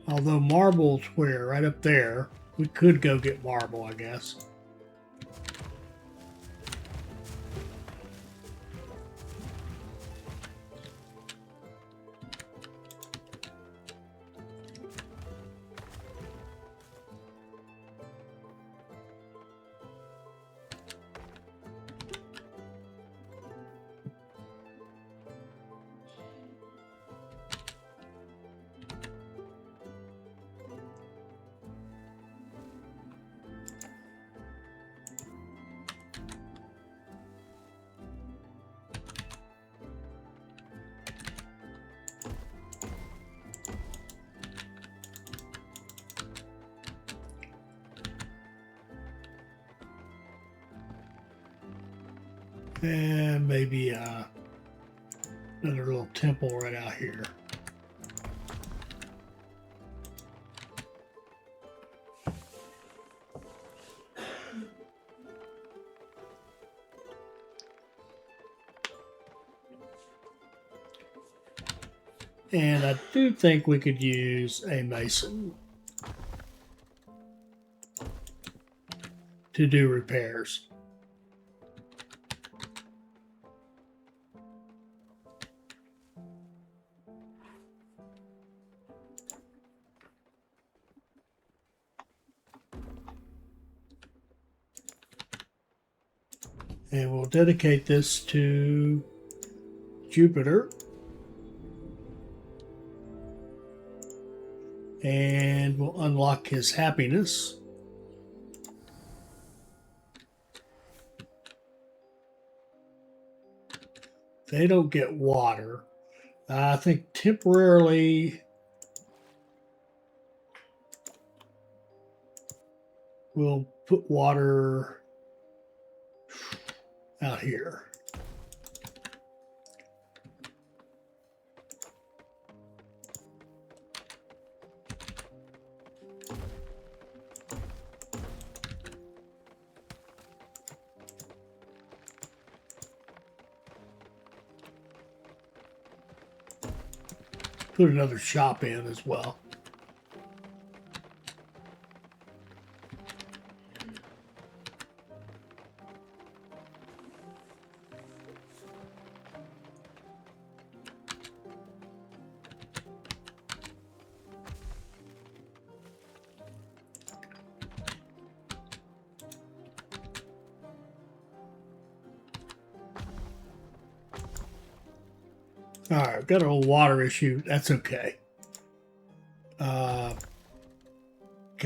Although marble's where? Right up there. We could go get marble, I guess. And maybe another little temple right out here. And I do think we could use a mason to do repairs. And we'll dedicate this to Jupiter. And we'll unlock his happiness. They don't get water. I think temporarily we'll put water out here. Put another shop in as well. All right, we've got a little water issue. That's okay. Okay,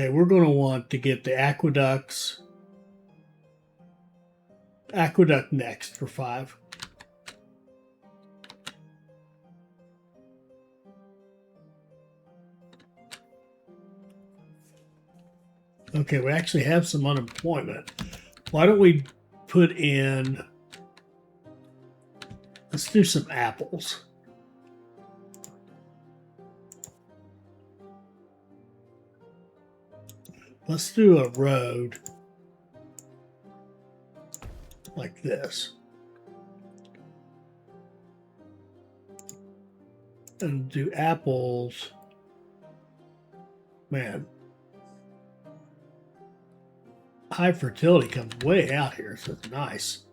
we're going to want to get the aqueduct next for 5. Okay, we actually have some unemployment. Why don't we put in, let's do some apples. Let's do a road like this. And do apples. Man. High fertility comes way out here, so it's nice.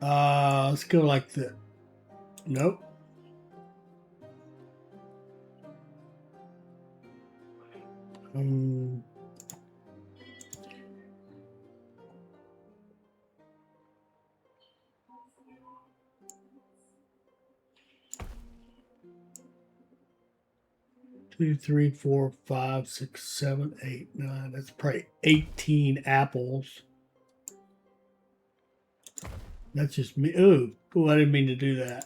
Let's go like that. Nope. Two, 3, 4, 5, 6, 7, 8, 9. That's probably 18 apples. That's just me. Ooh, I didn't mean to do that.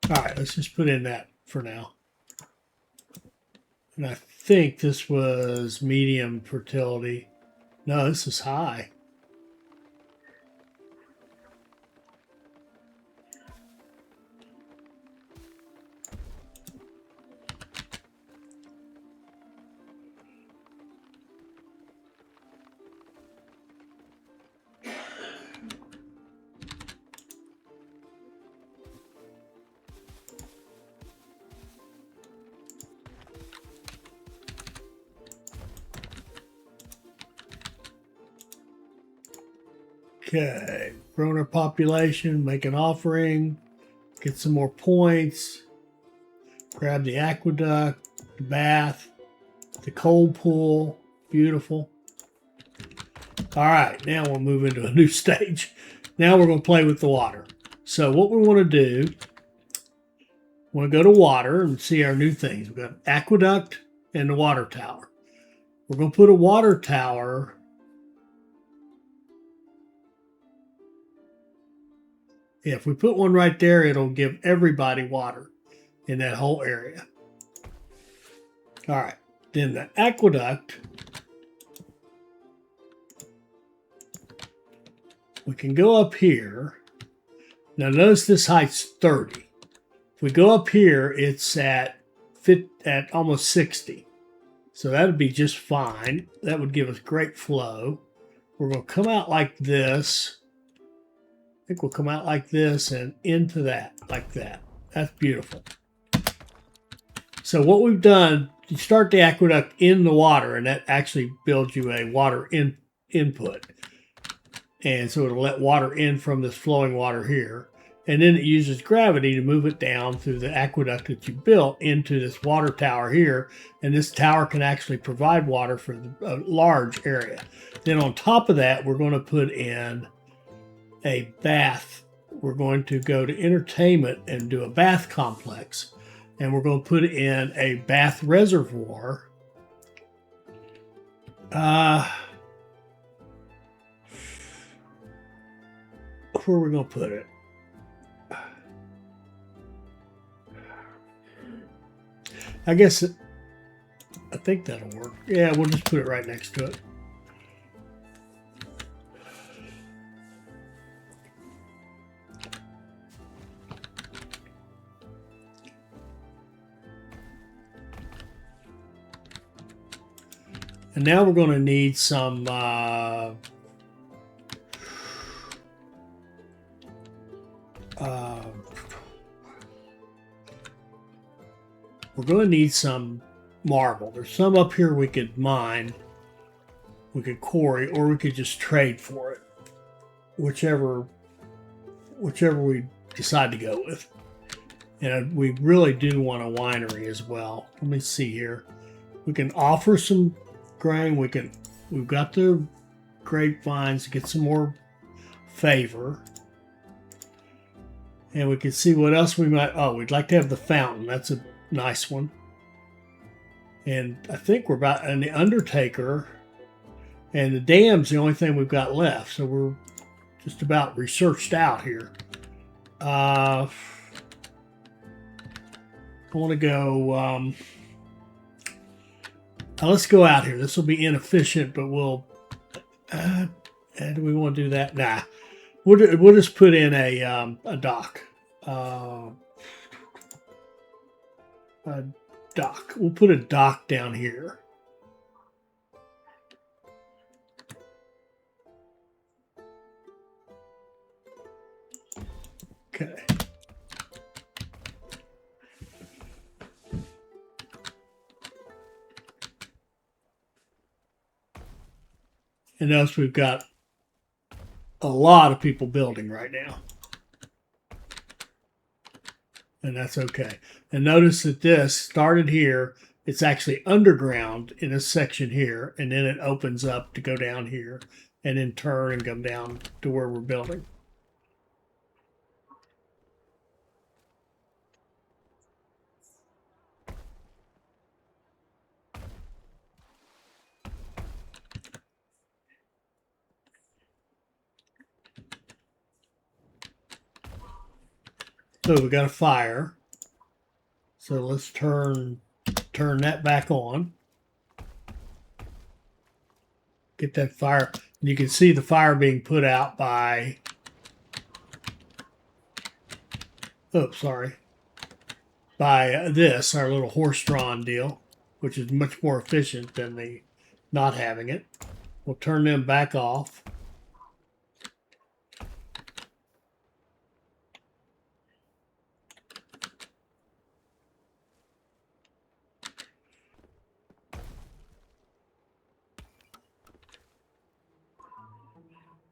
All right, let's just put in that for now. And I think this was medium fertility. No, this is high. Okay, growing our population, make an offering, get some more points, grab the aqueduct, the bath, the cold pool. Beautiful. All right, now we'll move into a new stage. Now we're going to play with the water. So what we want to do, we want to go to water and see our new things. We've got aqueduct and the water tower. We're going to put a water tower. Yeah, if we put one right there, it'll give everybody water in that whole area. All right, then the aqueduct, we can go up here. Now notice this height's 30. If we go up here, it's at almost 60. So that would be just fine. That would give us great flow. We're going to come out like this. I think we'll come out like this and into that, like that. That's beautiful. So what we've done, you start the aqueduct in the water, and that actually builds you a water input. And so it'll let water in from this flowing water here. And then it uses gravity to move it down through the aqueduct that you built into this water tower here. And this tower can actually provide water for a large area. Then on top of that, we're going to put in a bath. We're going to go to entertainment and do a bath complex. And we're going to put in a bath reservoir. Where are we going to put it? I guess I think that'll work. Yeah, we'll just put it right next to it. And now we're going to need some we're going to need some marble. There's some up here we could mine, we could quarry, or we could just trade for it. Whichever we decide to go with. And we really do want a winery as well. Let me see here. We can offer some grain. We've got the grapevines to get some more favor. And we can see what else we might. Oh, we'd like to have the fountain. That's a nice one. And I think we're about, and the Undertaker and the dam's the only thing we've got left. So we're just about researched out here. I want to go, let's go out here. This will be inefficient, but we'll, do we want to do that? Nah, we'll just put in a dock. A dock. We'll put a dock down here. Okay. And notice we've got a lot of people building right now. And that's okay. And notice that this started here. It's actually underground in a section here. And then it opens up to go down here and then turn and come down to where we're building. So we got a fire. So let's turn turn that back on. Get that fire. And you can see the fire being put out by, oh, sorry, by this, our little horse-drawn deal, which is much more efficient than the not having it. We'll turn them back off.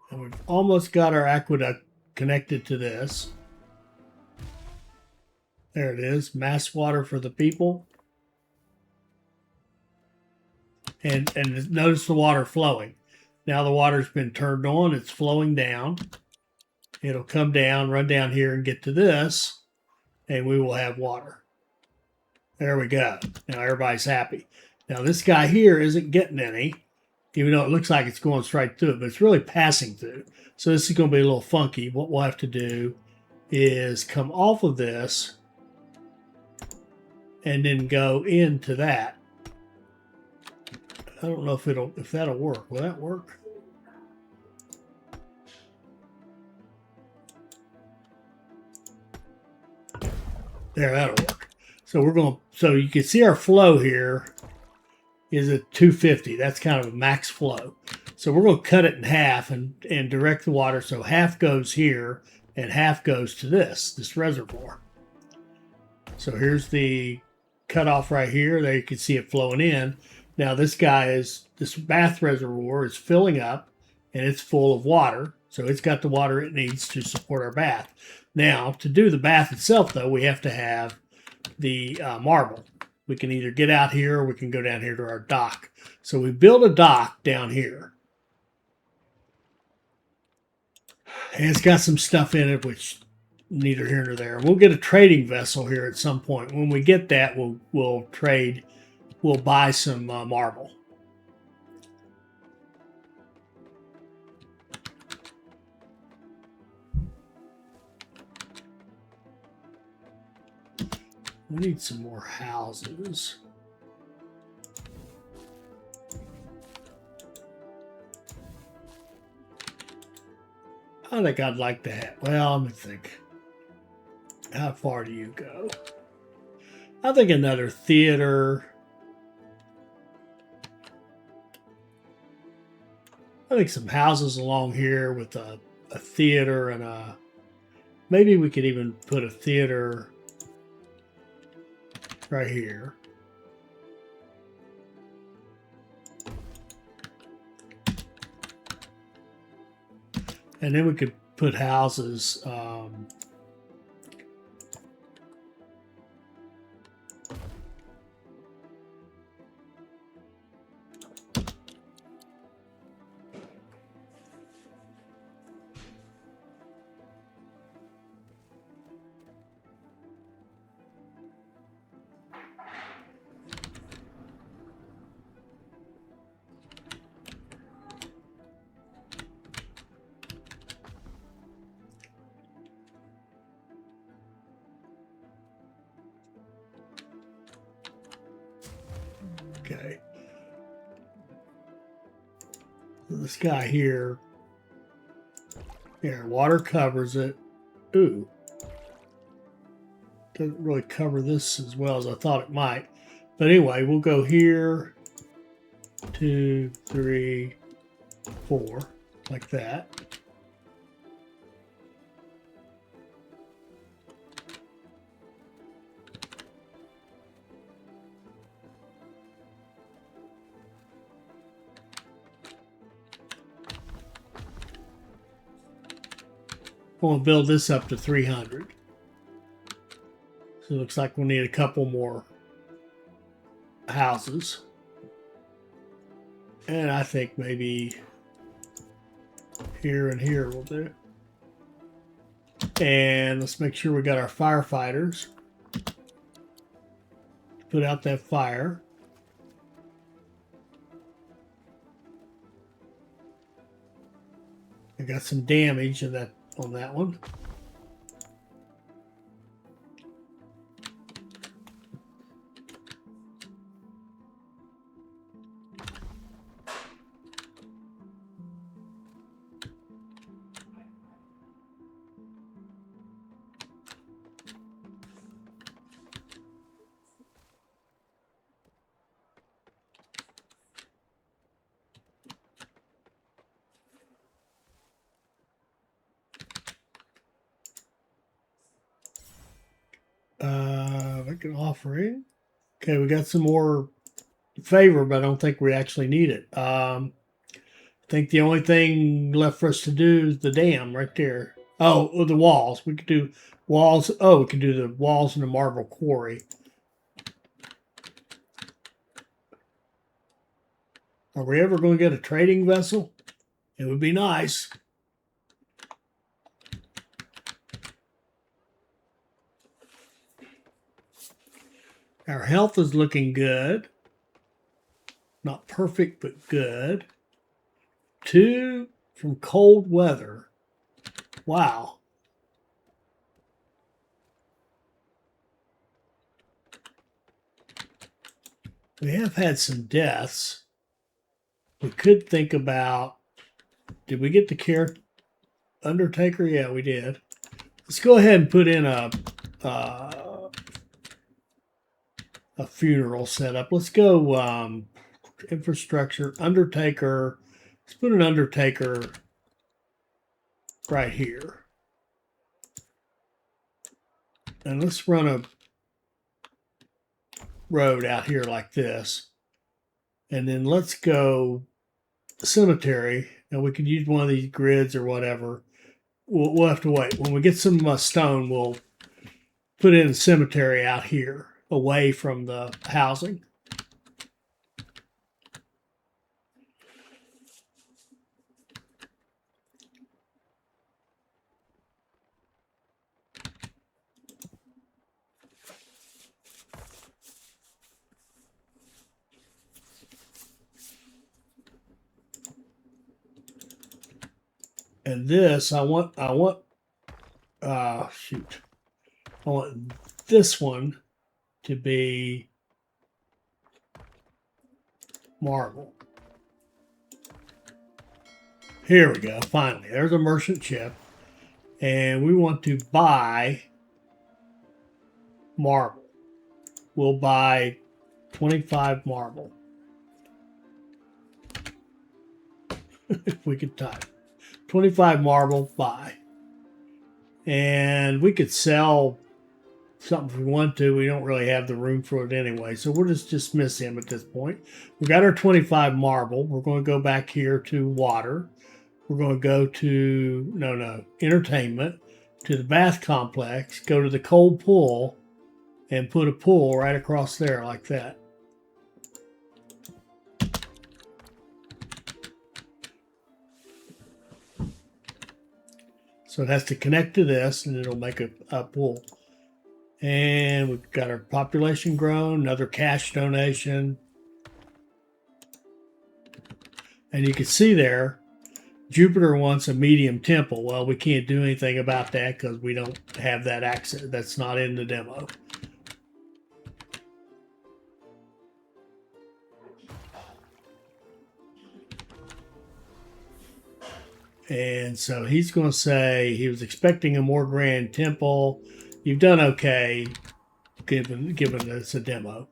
And we've almost got our aqueduct connected to this. There it is, mass water for the people. And notice the water flowing. Now the water's been turned on, it's flowing down. It'll come down, run down here and get to this, and we will have water. There we go. Now everybody's happy. Now this guy here isn't getting any, even though it looks like it's going straight through it, but it's really passing through. So this is going to be a little funky. What we'll have to do is come off of this and then go into that. I don't know if that'll work. Will that work? There, that'll work. So you can see our flow here is at 250. That's kind of a max flow. So we're going to cut it in half and direct the water so half goes here and half goes to this reservoir. So here's the cutoff right here. There you can see it flowing in. Now this bath reservoir is filling up and it's full of water. So it's got the water it needs to support our bath. Now to do the bath itself though, we have to have the marble. We can either get out here or we can go down here to our dock. So we build a dock down here. And it's got some stuff in it which neither here nor there. We'll get a trading vessel here at some point. When we get that, we'll trade. We'll buy some marble. We need some more houses. I think I'd like to have, well, let me think. How far do you go? I think another theater. I think some houses along here with a theater and a, maybe we could even put a theater right here. And then we could put houses. Okay. This guy here, water covers it. Ooh. Doesn't really cover this as well as I thought it might. But anyway, we'll go here, 2, 3, 4, like that. I want to build this up to 300. So it looks like we'll need a couple more houses. And I think maybe here and here will do. And let's make sure we got our firefighters. Put out that fire. I got some damage in that on that one. Make an offering. Okay, we got some more favor, but I don't think we actually need it. I think the only thing left for us to do is the dam right there. Oh, the walls. We could do walls. Oh, we could do the walls in the marble quarry. Are we ever going to get a trading vessel? It would be nice. Our health is looking good. Not perfect, but good. 2 from cold weather. Wow. We have had some deaths. We could think about, did we get the care Undertaker? Yeah, we did. Let's go ahead and put in a funeral setup. Let's go infrastructure, Undertaker. Let's put an Undertaker right here. And let's run a road out here like this. And then let's go cemetery. And we could use one of these grids or whatever. We'll have to wait. When we get some stone, we'll put in a cemetery out here away from the housing. And this, I want this one to be marble. Here we go. Finally, there's a merchant ship. And we want to buy marble. We'll buy 25 marble. If we could type. 25 marble, buy. And we could sell something if we want to. We don't really have the room for it anyway. So we'll just dismiss him at this point. We got our 25 marble. We're going to go back here to water. We're going to go to, entertainment, to the bath complex, go to the cold pool, and put a pool right across there like that. So it has to connect to this, and it'll make a pool. And we've got our population grown, another cash donation. And you can see there, Jupiter wants a medium temple. Well, we can't do anything about that because we don't have that access. That's not in the demo. And so he's going to say he was expecting a more grand temple. You've done okay, given us a demo.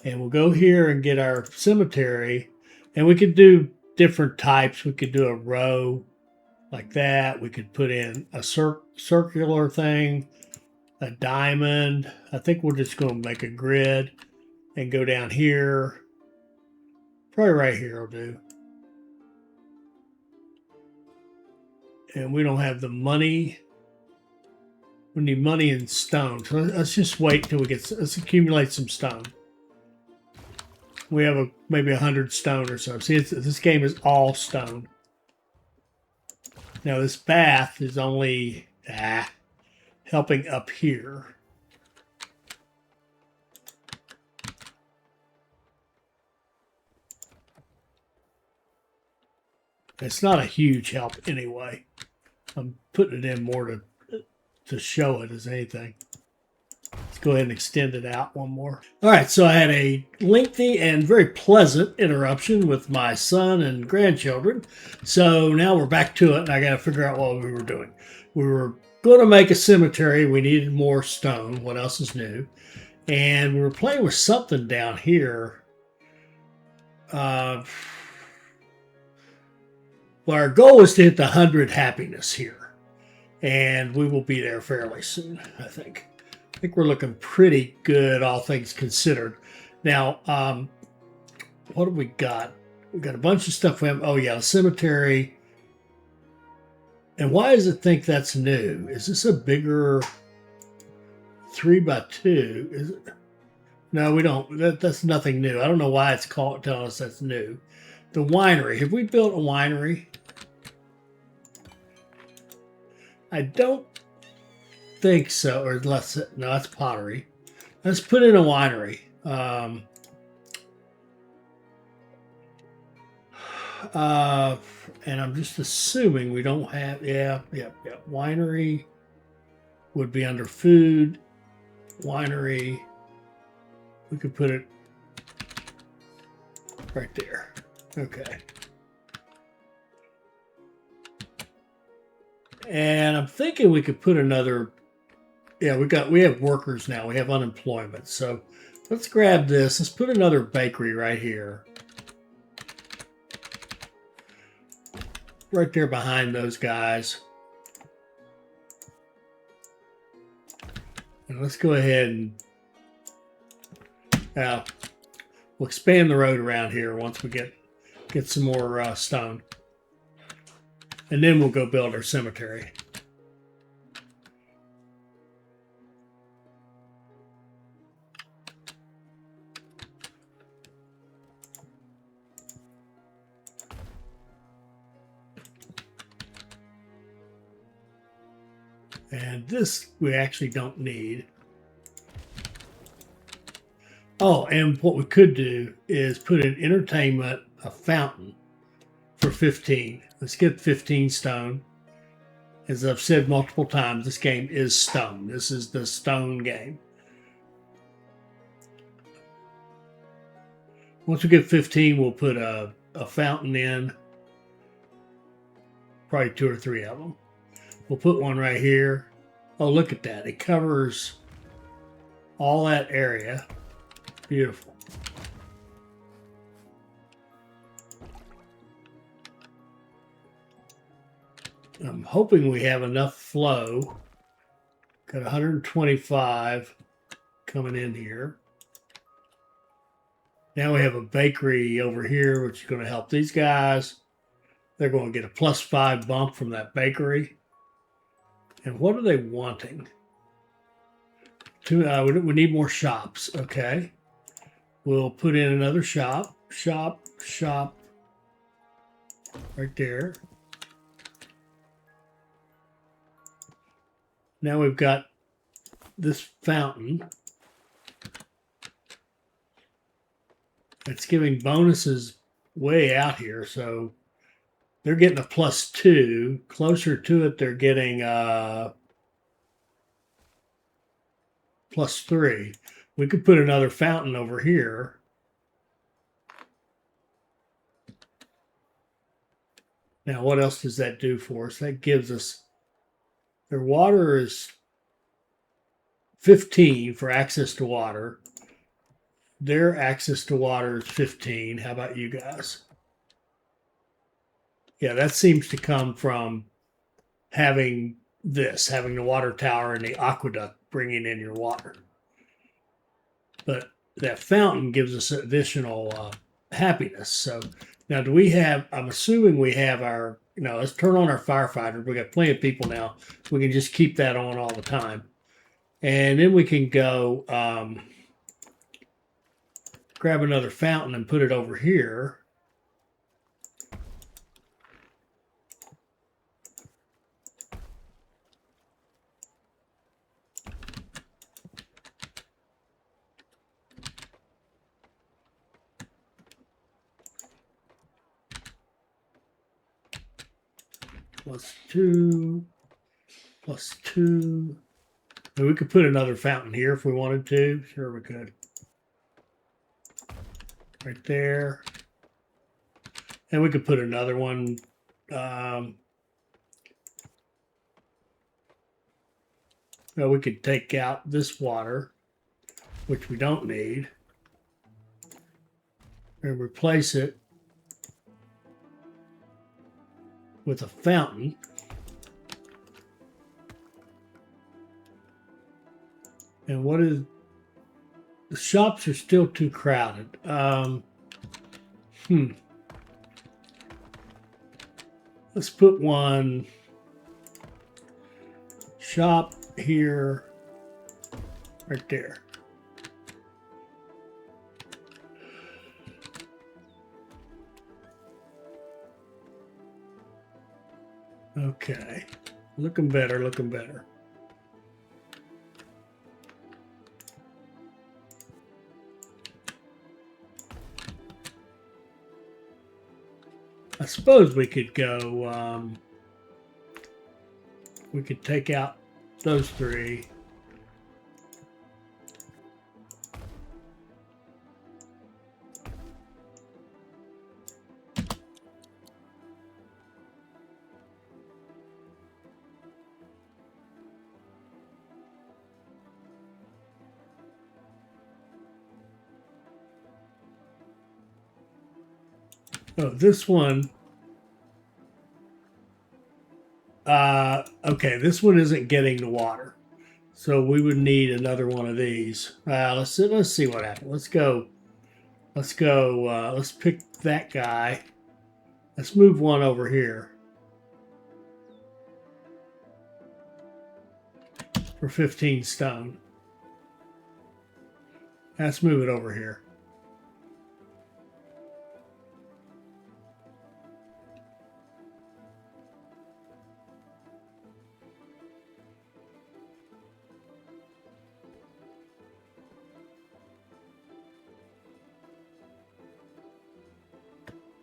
And we'll go here and get our cemetery. And we could do different types. We could do a row like that. We could put in a circular thing, a diamond. I think we're just going to make a grid and go down here. Probably right here will do. And we don't have the money. We need money and stone. So let's just wait until let's accumulate some stone. We have maybe 100 stone or so. See, this game is all stone. Now this bath is only helping up here. It's not a huge help anyway. I'm putting it in more to show it as anything. Let's go ahead and extend it out one more. All right, so I had a lengthy and very pleasant interruption with my son and grandchildren. So now we're back to it, and I got to figure out what we were doing. We were going to make a cemetery. We needed more stone. What else is new? And we were playing with something down here. Well, our goal is to hit the 100 happiness here. And we will be there fairly soon, I think. I think we're looking pretty good, all things considered. Now, what have we got? We got a bunch of stuff. Oh yeah, the cemetery. And why does it think that's new? Is this a bigger 3x2? Is it? No, we don't. That's nothing new. I don't know why it's telling us that's new. The winery. Have we built a winery? I don't think so. Or no, that's pottery. Let's put in a winery. And I'm just assuming we don't have. Yeah. Winery would be under food. Winery. We could put it right there. Okay. And I'm thinking we could put another. Yeah, we have workers now. We have unemployment. So let's grab this. Let's put another bakery right here. Right there behind those guys. And let's go ahead and we'll expand the road around here once we get some more stone. And then we'll go build our cemetery. And this we actually don't need. Oh, and what we could do is put in entertainment, a fountain for 15. Let's get 15 stone. As I've said multiple times, this game is stone. This is the stone game. Once we get 15, we'll put a fountain in. Probably 2 or 3 of them. We'll put one right here. Oh, look at that. It covers all that area. Beautiful. I'm hoping we have enough flow. Got 125 coming in here. Now we have a bakery over here, which is going to help these guys. They're going to get a +5 bump from that bakery. And what are they wanting? We need more shops. Okay. We'll put in another shop. Shop. Right there. Now we've got this fountain. It's giving bonuses way out here, so they're getting a +2. Closer to it, they're getting +3. We could put another fountain over here. Now, what else does that do for us? That gives us, their water is 15 for access to water. Their access to water is 15. How about you guys? Yeah, that seems to come from having the water tower and the aqueduct bringing in your water. But that fountain gives us additional happiness. So now do we have, I'm assuming we have our, let's turn on our firefighter. We got plenty of people now. We can just keep that on all the time. And then we can go grab another fountain and put it over here. +2, +2. And we could put another fountain here if we wanted to. Sure, we could. Right there. And we could put another one. Well, we could take out this water, which we don't need, and replace it with a fountain. And what is... The shops are still too crowded. Let's put one shop here, right there. Okay, looking better, looking better. I suppose we could go, we could take out those three. Oh, this one. Okay, this one isn't getting the water, so we would need another one of these. Let's see what happens. Let's go. Let's pick that guy. Let's move one over here for 15 stone. Let's move it over here.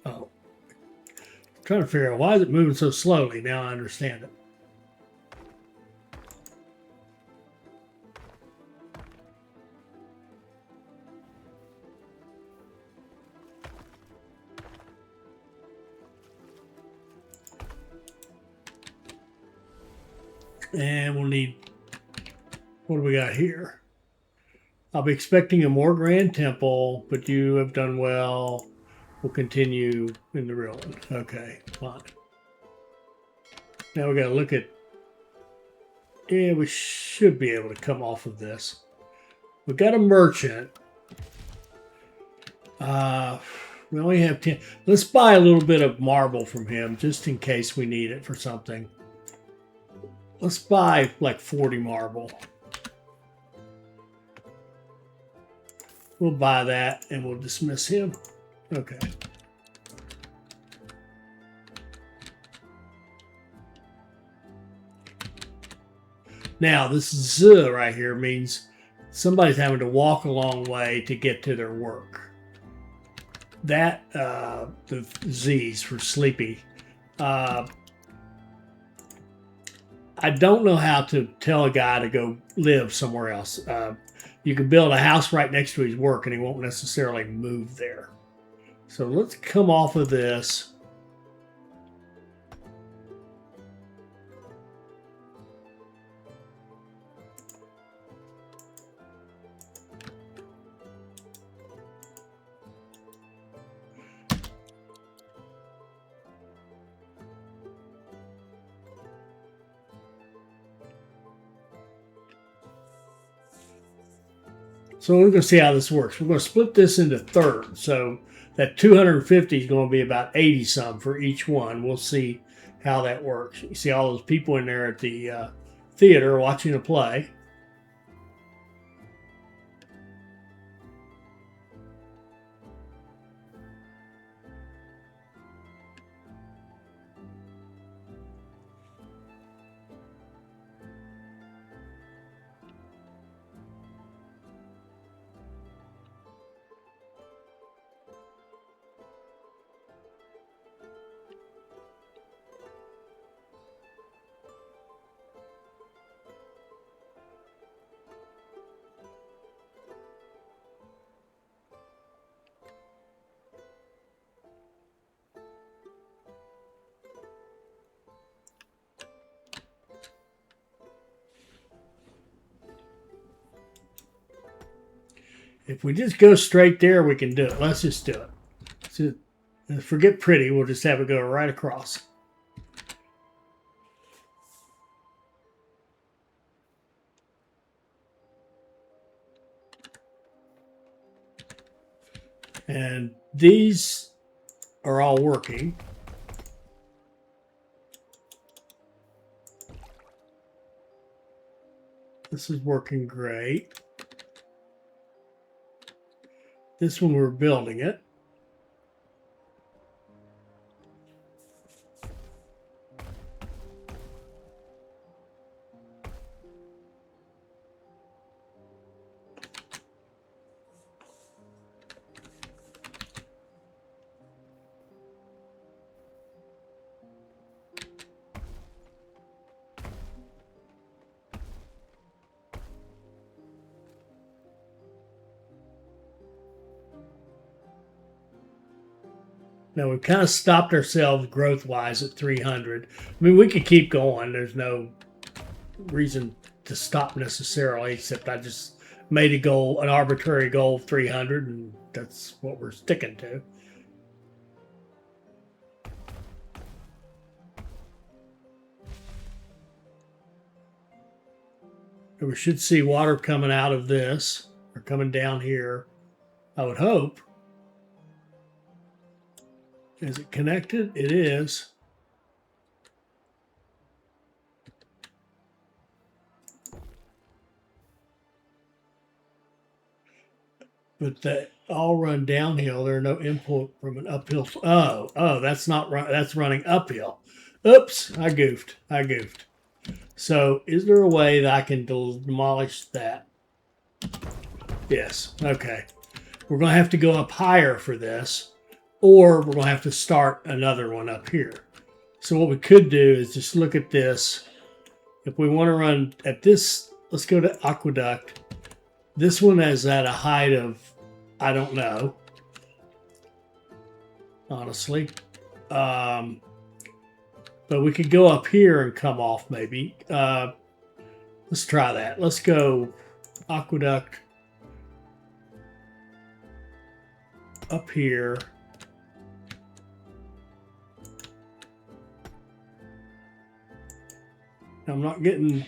Oh, I'm trying to figure out why is it moving so slowly. Now I understand it. And we'll need, what do we got here? I'll be expecting a more grand temple, but you have done well. We'll continue in the real one. Okay, fine. Now we got to look at, yeah, we should be able to come off of this. We've got a merchant. We only have 10. Let's buy a little bit of marble from him just in case we need it for something. Let's buy like 40 marble. We'll buy that and we'll dismiss him. Okay. Now, this Z right here means somebody's having to walk a long way to get to their work. That, the Z's for sleepy. I don't know how to tell a guy to go live somewhere else. You can build a house right next to his work and he won't necessarily move there. So let's come off of this. So we're going to see how this works. We're going to split this into thirds. So that 250 is going to be about 80 some for each one. We'll see how that works. You see all those people in there at the theater watching a play. If we just go straight there, we can do it. Let's just do it. So, forget pretty. We'll just have it go right across. And these are all working. This is working great. This one, we're building it. Now, we've kind of stopped ourselves growth-wise at 300. I mean, we could keep going. There's no reason to stop necessarily, except I just made a goal, an arbitrary goal of 300, and that's what we're sticking to. And we should see water coming out of this, or coming down here, I would hope. Is it connected? It is. But they all run downhill. There are no input from an uphill. Oh, that's not right. That's running uphill. Oops, I goofed. So is there a way that I can demolish that? Yes. Okay. We're going to have to go up higher for this, or we're going to have to start another one up here. So what we could do is just look at this. If we want to run at this, let's go to aqueduct. This one is at a height of, I don't know, honestly. But we could go up here and come off maybe. Let's try that. Let's go aqueduct up here. I'm not getting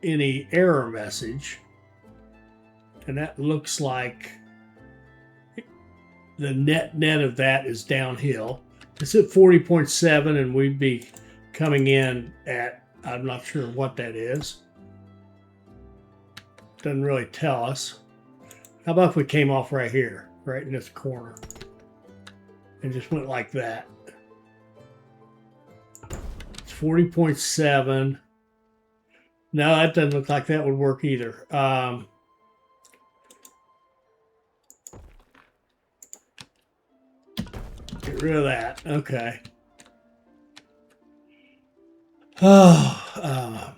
any error message. And that looks like the net of that is downhill. It's at 40.7, and we'd be coming in at, I'm not sure what that is. Doesn't really tell us. How about if we came off right here, right in this corner, and just went like that? It's 40.7. No, that doesn't look like that would work either. Get rid of that. Okay. Oh, all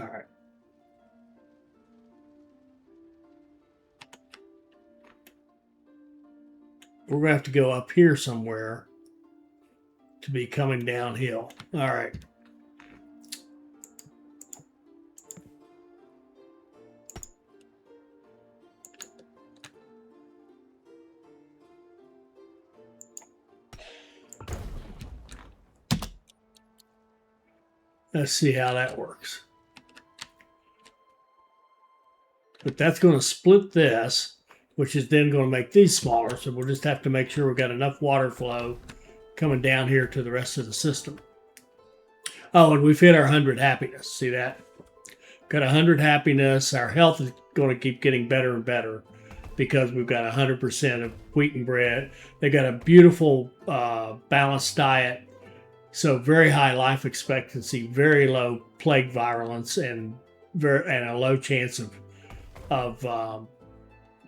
right. We're going to have to go up here somewhere to be coming downhill. All right. Let's see how that works. But that's going to split this, which is then going to make these smaller. So we'll just have to make sure we've got enough water flow coming down here to the rest of the system. Oh, and we've hit our 100 happiness. See that? Got 100 happiness. Our health is going to keep getting better and better because we've got 100% of wheat and bread. They got a beautiful balanced diet. So very high life expectancy, very low plague virulence, and a low chance of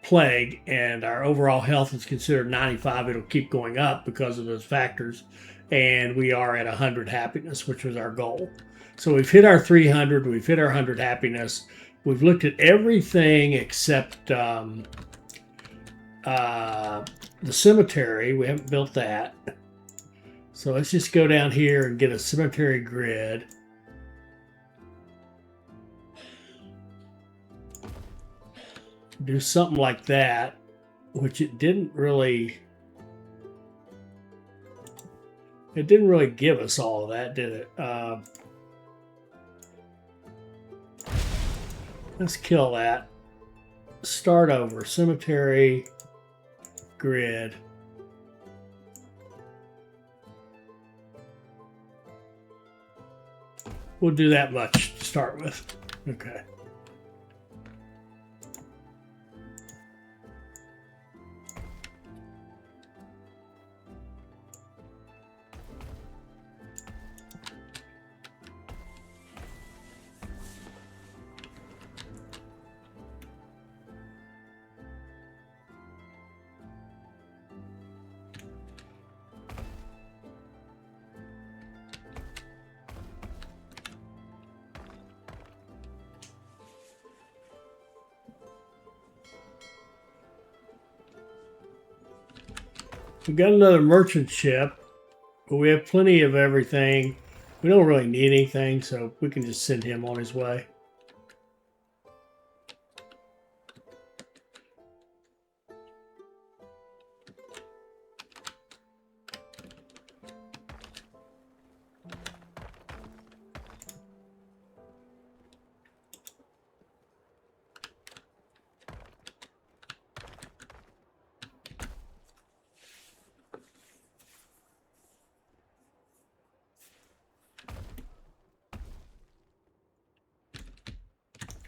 plague. And our overall health is considered 95. It'll keep going up because of those factors. And we are at 100 happiness, which was our goal. So we've hit our 300. We've hit our 100 happiness. We've looked at everything except the cemetery. We haven't built that. So let's just go down here and get a cemetery grid. Do something like that, which it didn't really give us all of that, did it? Let's kill that. Start over. Cemetery grid. We'll do that much to start with. Okay. We've got another merchant ship, but we have plenty of everything. We don't really need anything, so we can just send him on his way.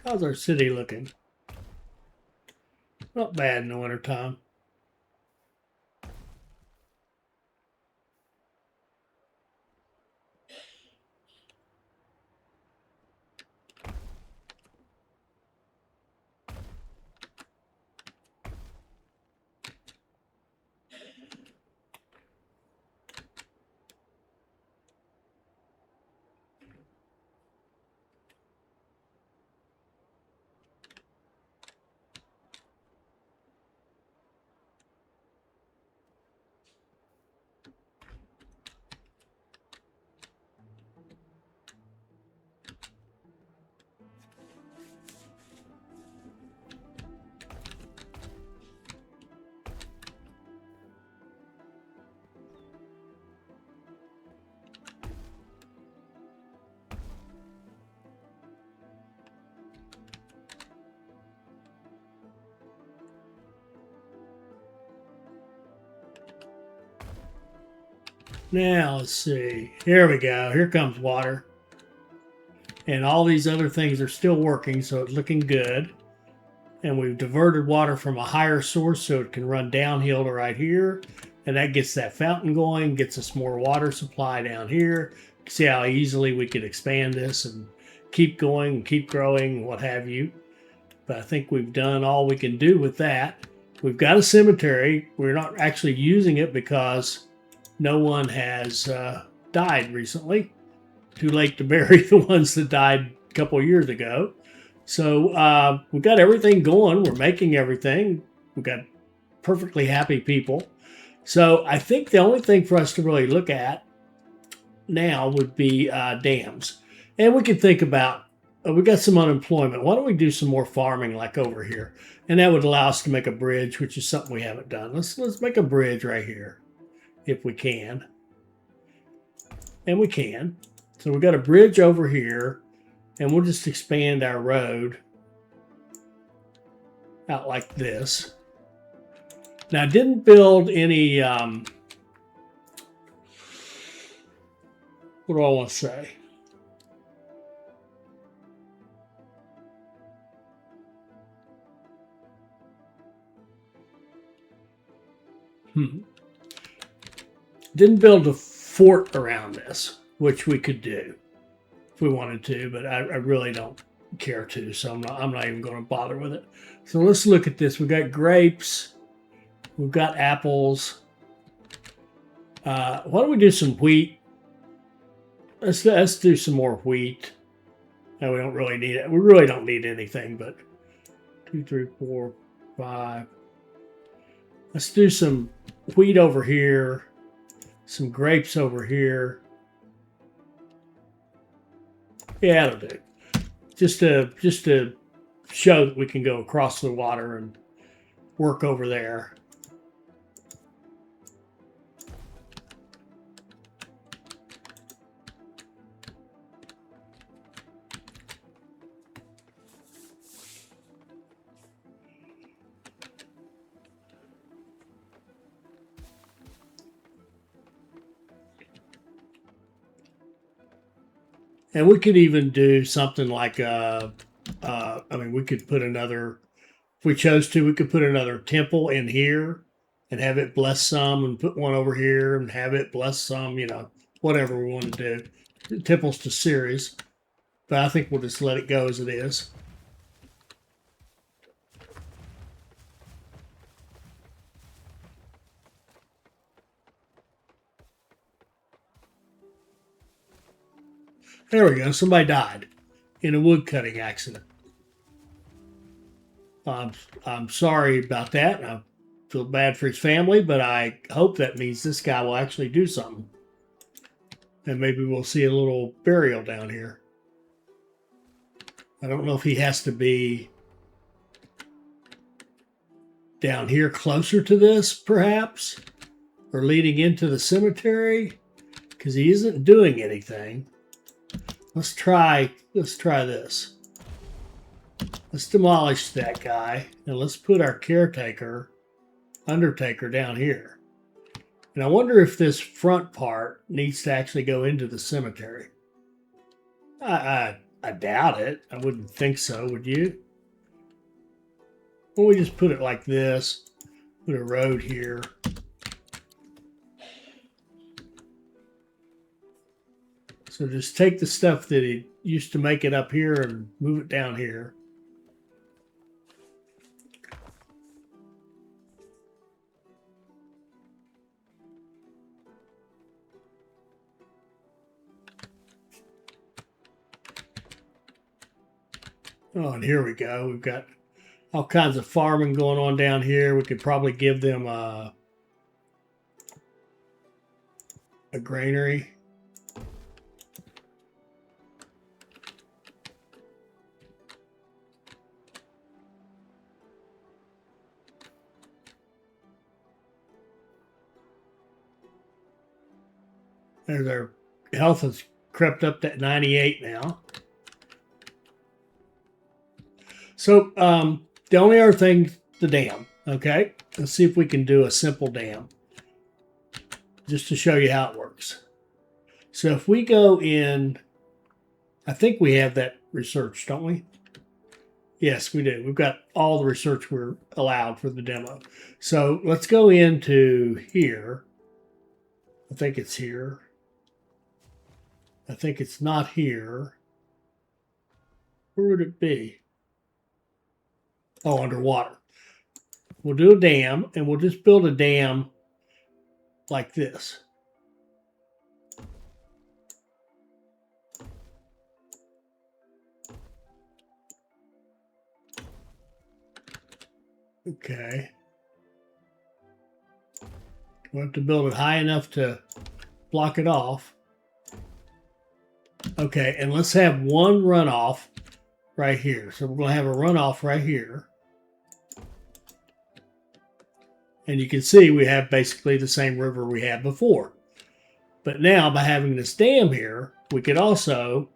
How's our city looking? Not bad in the wintertime. Now, let's see. Here we go. Here comes water. And all these other things are still working, so it's looking good. And we've diverted water from a higher source so it can run downhill to right here. And that gets that fountain going, gets us more water supply down here. See how easily we could expand this and keep going and keep growing, what have you. But I think we've done all we can do with that. We've got a cemetery. We're not actually using it because no one has died recently. Too late to bury the ones that died a couple of years ago. So we've got everything going. We're making everything. We've got perfectly happy people. So I think the only thing for us to really look at now would be dams. And we could think about, we got some unemployment. Why don't we do some more farming like over here? And that would allow us to make a bridge, which is something we haven't done. Let's make a bridge right here, if we can. And we can. So we've got a bridge over here, and we'll just expand our road out like this. Now, I didn't build any, what do I want to say? Didn't build a fort around this, which we could do if we wanted to, but I really don't care to, so I'm not even going to bother with it. So let's look at this. We've got grapes. We've got apples. Why don't we do some wheat? Let's do some more wheat. No, we don't really need it. We really don't need anything, but 2, 3, 4, 5. Let's do some wheat over here, some grapes over here. Yeah, that'll do. Just to show that we can go across the water and work over there. And we could even do something like, we could put another, if we chose to, we could put another temple in here and have it bless some, and put one over here and have it bless some, whatever we want to do. Temples to Ceres. But I think we'll just let it go as it is. There we go. Somebody died in a wood cutting accident. I'm sorry about that. I feel bad for his family, but I hope that means this guy will actually do something. And maybe we'll see a little burial down here. I don't know if he has to be down here closer to this, perhaps, or leading into the cemetery, because he isn't doing anything. Let's try this. Let's demolish that guy, and let's put our undertaker down here. And I wonder if this front part needs to actually go into the cemetery. I doubt it. I wouldn't think so, would you? Well, we just put it like this. Put a road here. So just take the stuff that he used to make it up here and move it down here. Oh, and here we go. We've got all kinds of farming going on down here. We could probably give them a granary. There's our health has crept up to 98 now. So the only other thing, the dam. Okay, let's see if we can do a simple dam, just to show you how it works. So if we go in, I think we have that research, don't we? Yes, we do. We've got all the research we're allowed for the demo. So let's go into here. I think it's here. I think it's not here. Where would it be? Oh, underwater. We'll do a dam, and we'll just build a dam like this. Okay. We'll have to build it high enough to block it off. Okay, and let's have one runoff right here. So we're going to have a runoff right here. And you can see we have basically the same river we had before. But now by having this dam here, we could also,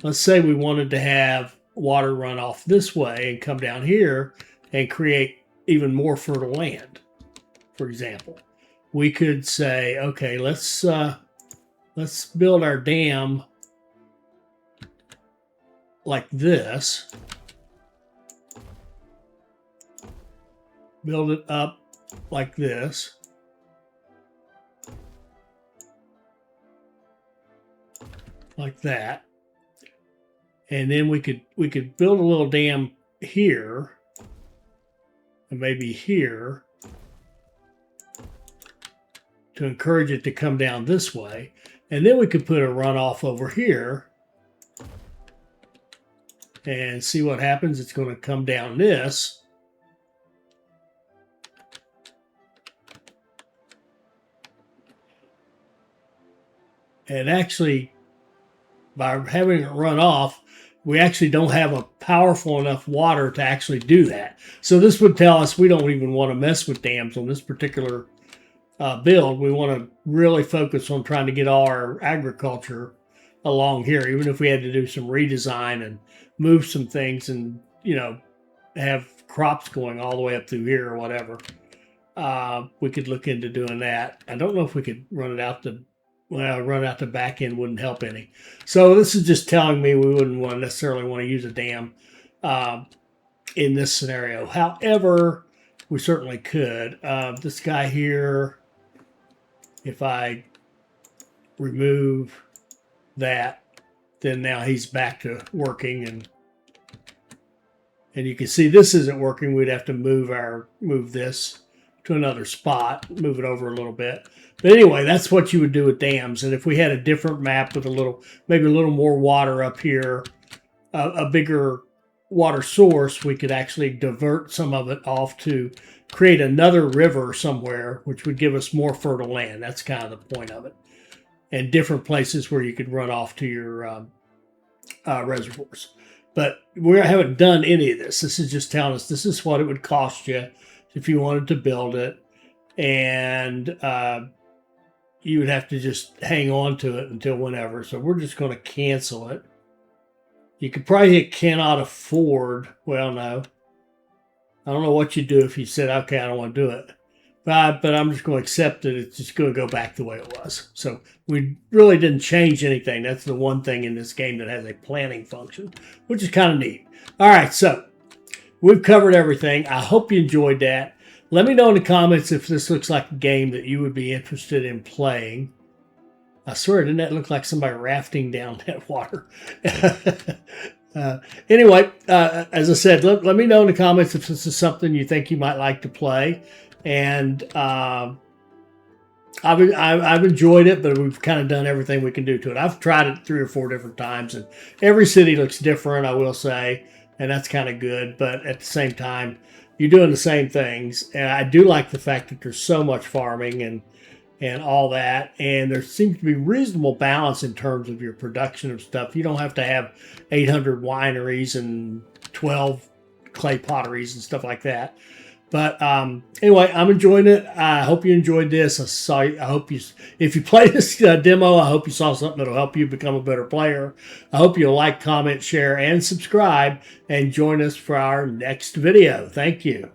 let's say we wanted to have water run off this way and come down here and create even more fertile land, for example. We could say, okay, let's build our dam like this. Build it up like this. Like that. And then we could build a little dam here, and maybe here, to encourage it to come down this way. And then we could put a runoff over here and see what happens. It's going to come down this. And actually, by having it run off, we actually don't have a powerful enough water to actually do that. So this would tell us we don't even want to mess with dams on this particular build. We want to really focus on trying to get all our agriculture along here, even if we had to do some redesign and move some things and, have crops going all the way up through here or whatever. We could look into doing that. I don't know if we could run it out to well, run out the back end wouldn't help any. So this is just telling me we wouldn't necessarily want to use a dam in this scenario. However, we certainly could. This guy here, if I remove that, then now he's back to working, and you can see this isn't working. We'd have to move this to another spot, move it over a little bit. But anyway, that's what you would do with dams. And if we had a different map with maybe a little more water up here, a bigger water source, we could actually divert some of it off to create another river somewhere, which would give us more fertile land. That's kind of the point of it. And different places where you could run off to your reservoirs. But we haven't done any of this. This is just telling us this is what it would cost you if you wanted to build it. And you would have to just hang on to it until whenever. So we're just going to cancel it. You could probably hit cannot afford. Well, no. I don't know what you do if you said, okay, I don't want to do it. But I'm just going to accept it. It's just going to go back the way it was. So we really didn't change anything. That's the one thing in this game that has a planning function, which is kind of neat. All right, so we've covered everything. I hope you enjoyed that. Let me know in the comments if this looks like a game that you would be interested in playing. I swear, didn't that look like somebody rafting down that water? Anyway, as I said, let me know in the comments if this is something you think you might like to play. And I've enjoyed it, but we've kind of done everything we can do to it. I've tried it 3 or 4 different times, and every city looks different, I will say, and that's kind of good. But at the same time, you're doing the same things. And I do like the fact that there's so much farming and all that, and there seems to be reasonable balance in terms of your production of stuff. You don't have to have 800 wineries and 12 clay potteries and stuff like that. But anyway, I'm enjoying it. I hope you enjoyed this. If you play this demo, I hope you saw something that'll help you become a better player. I hope you'll like, comment, share, and subscribe, and join us for our next video. Thank you.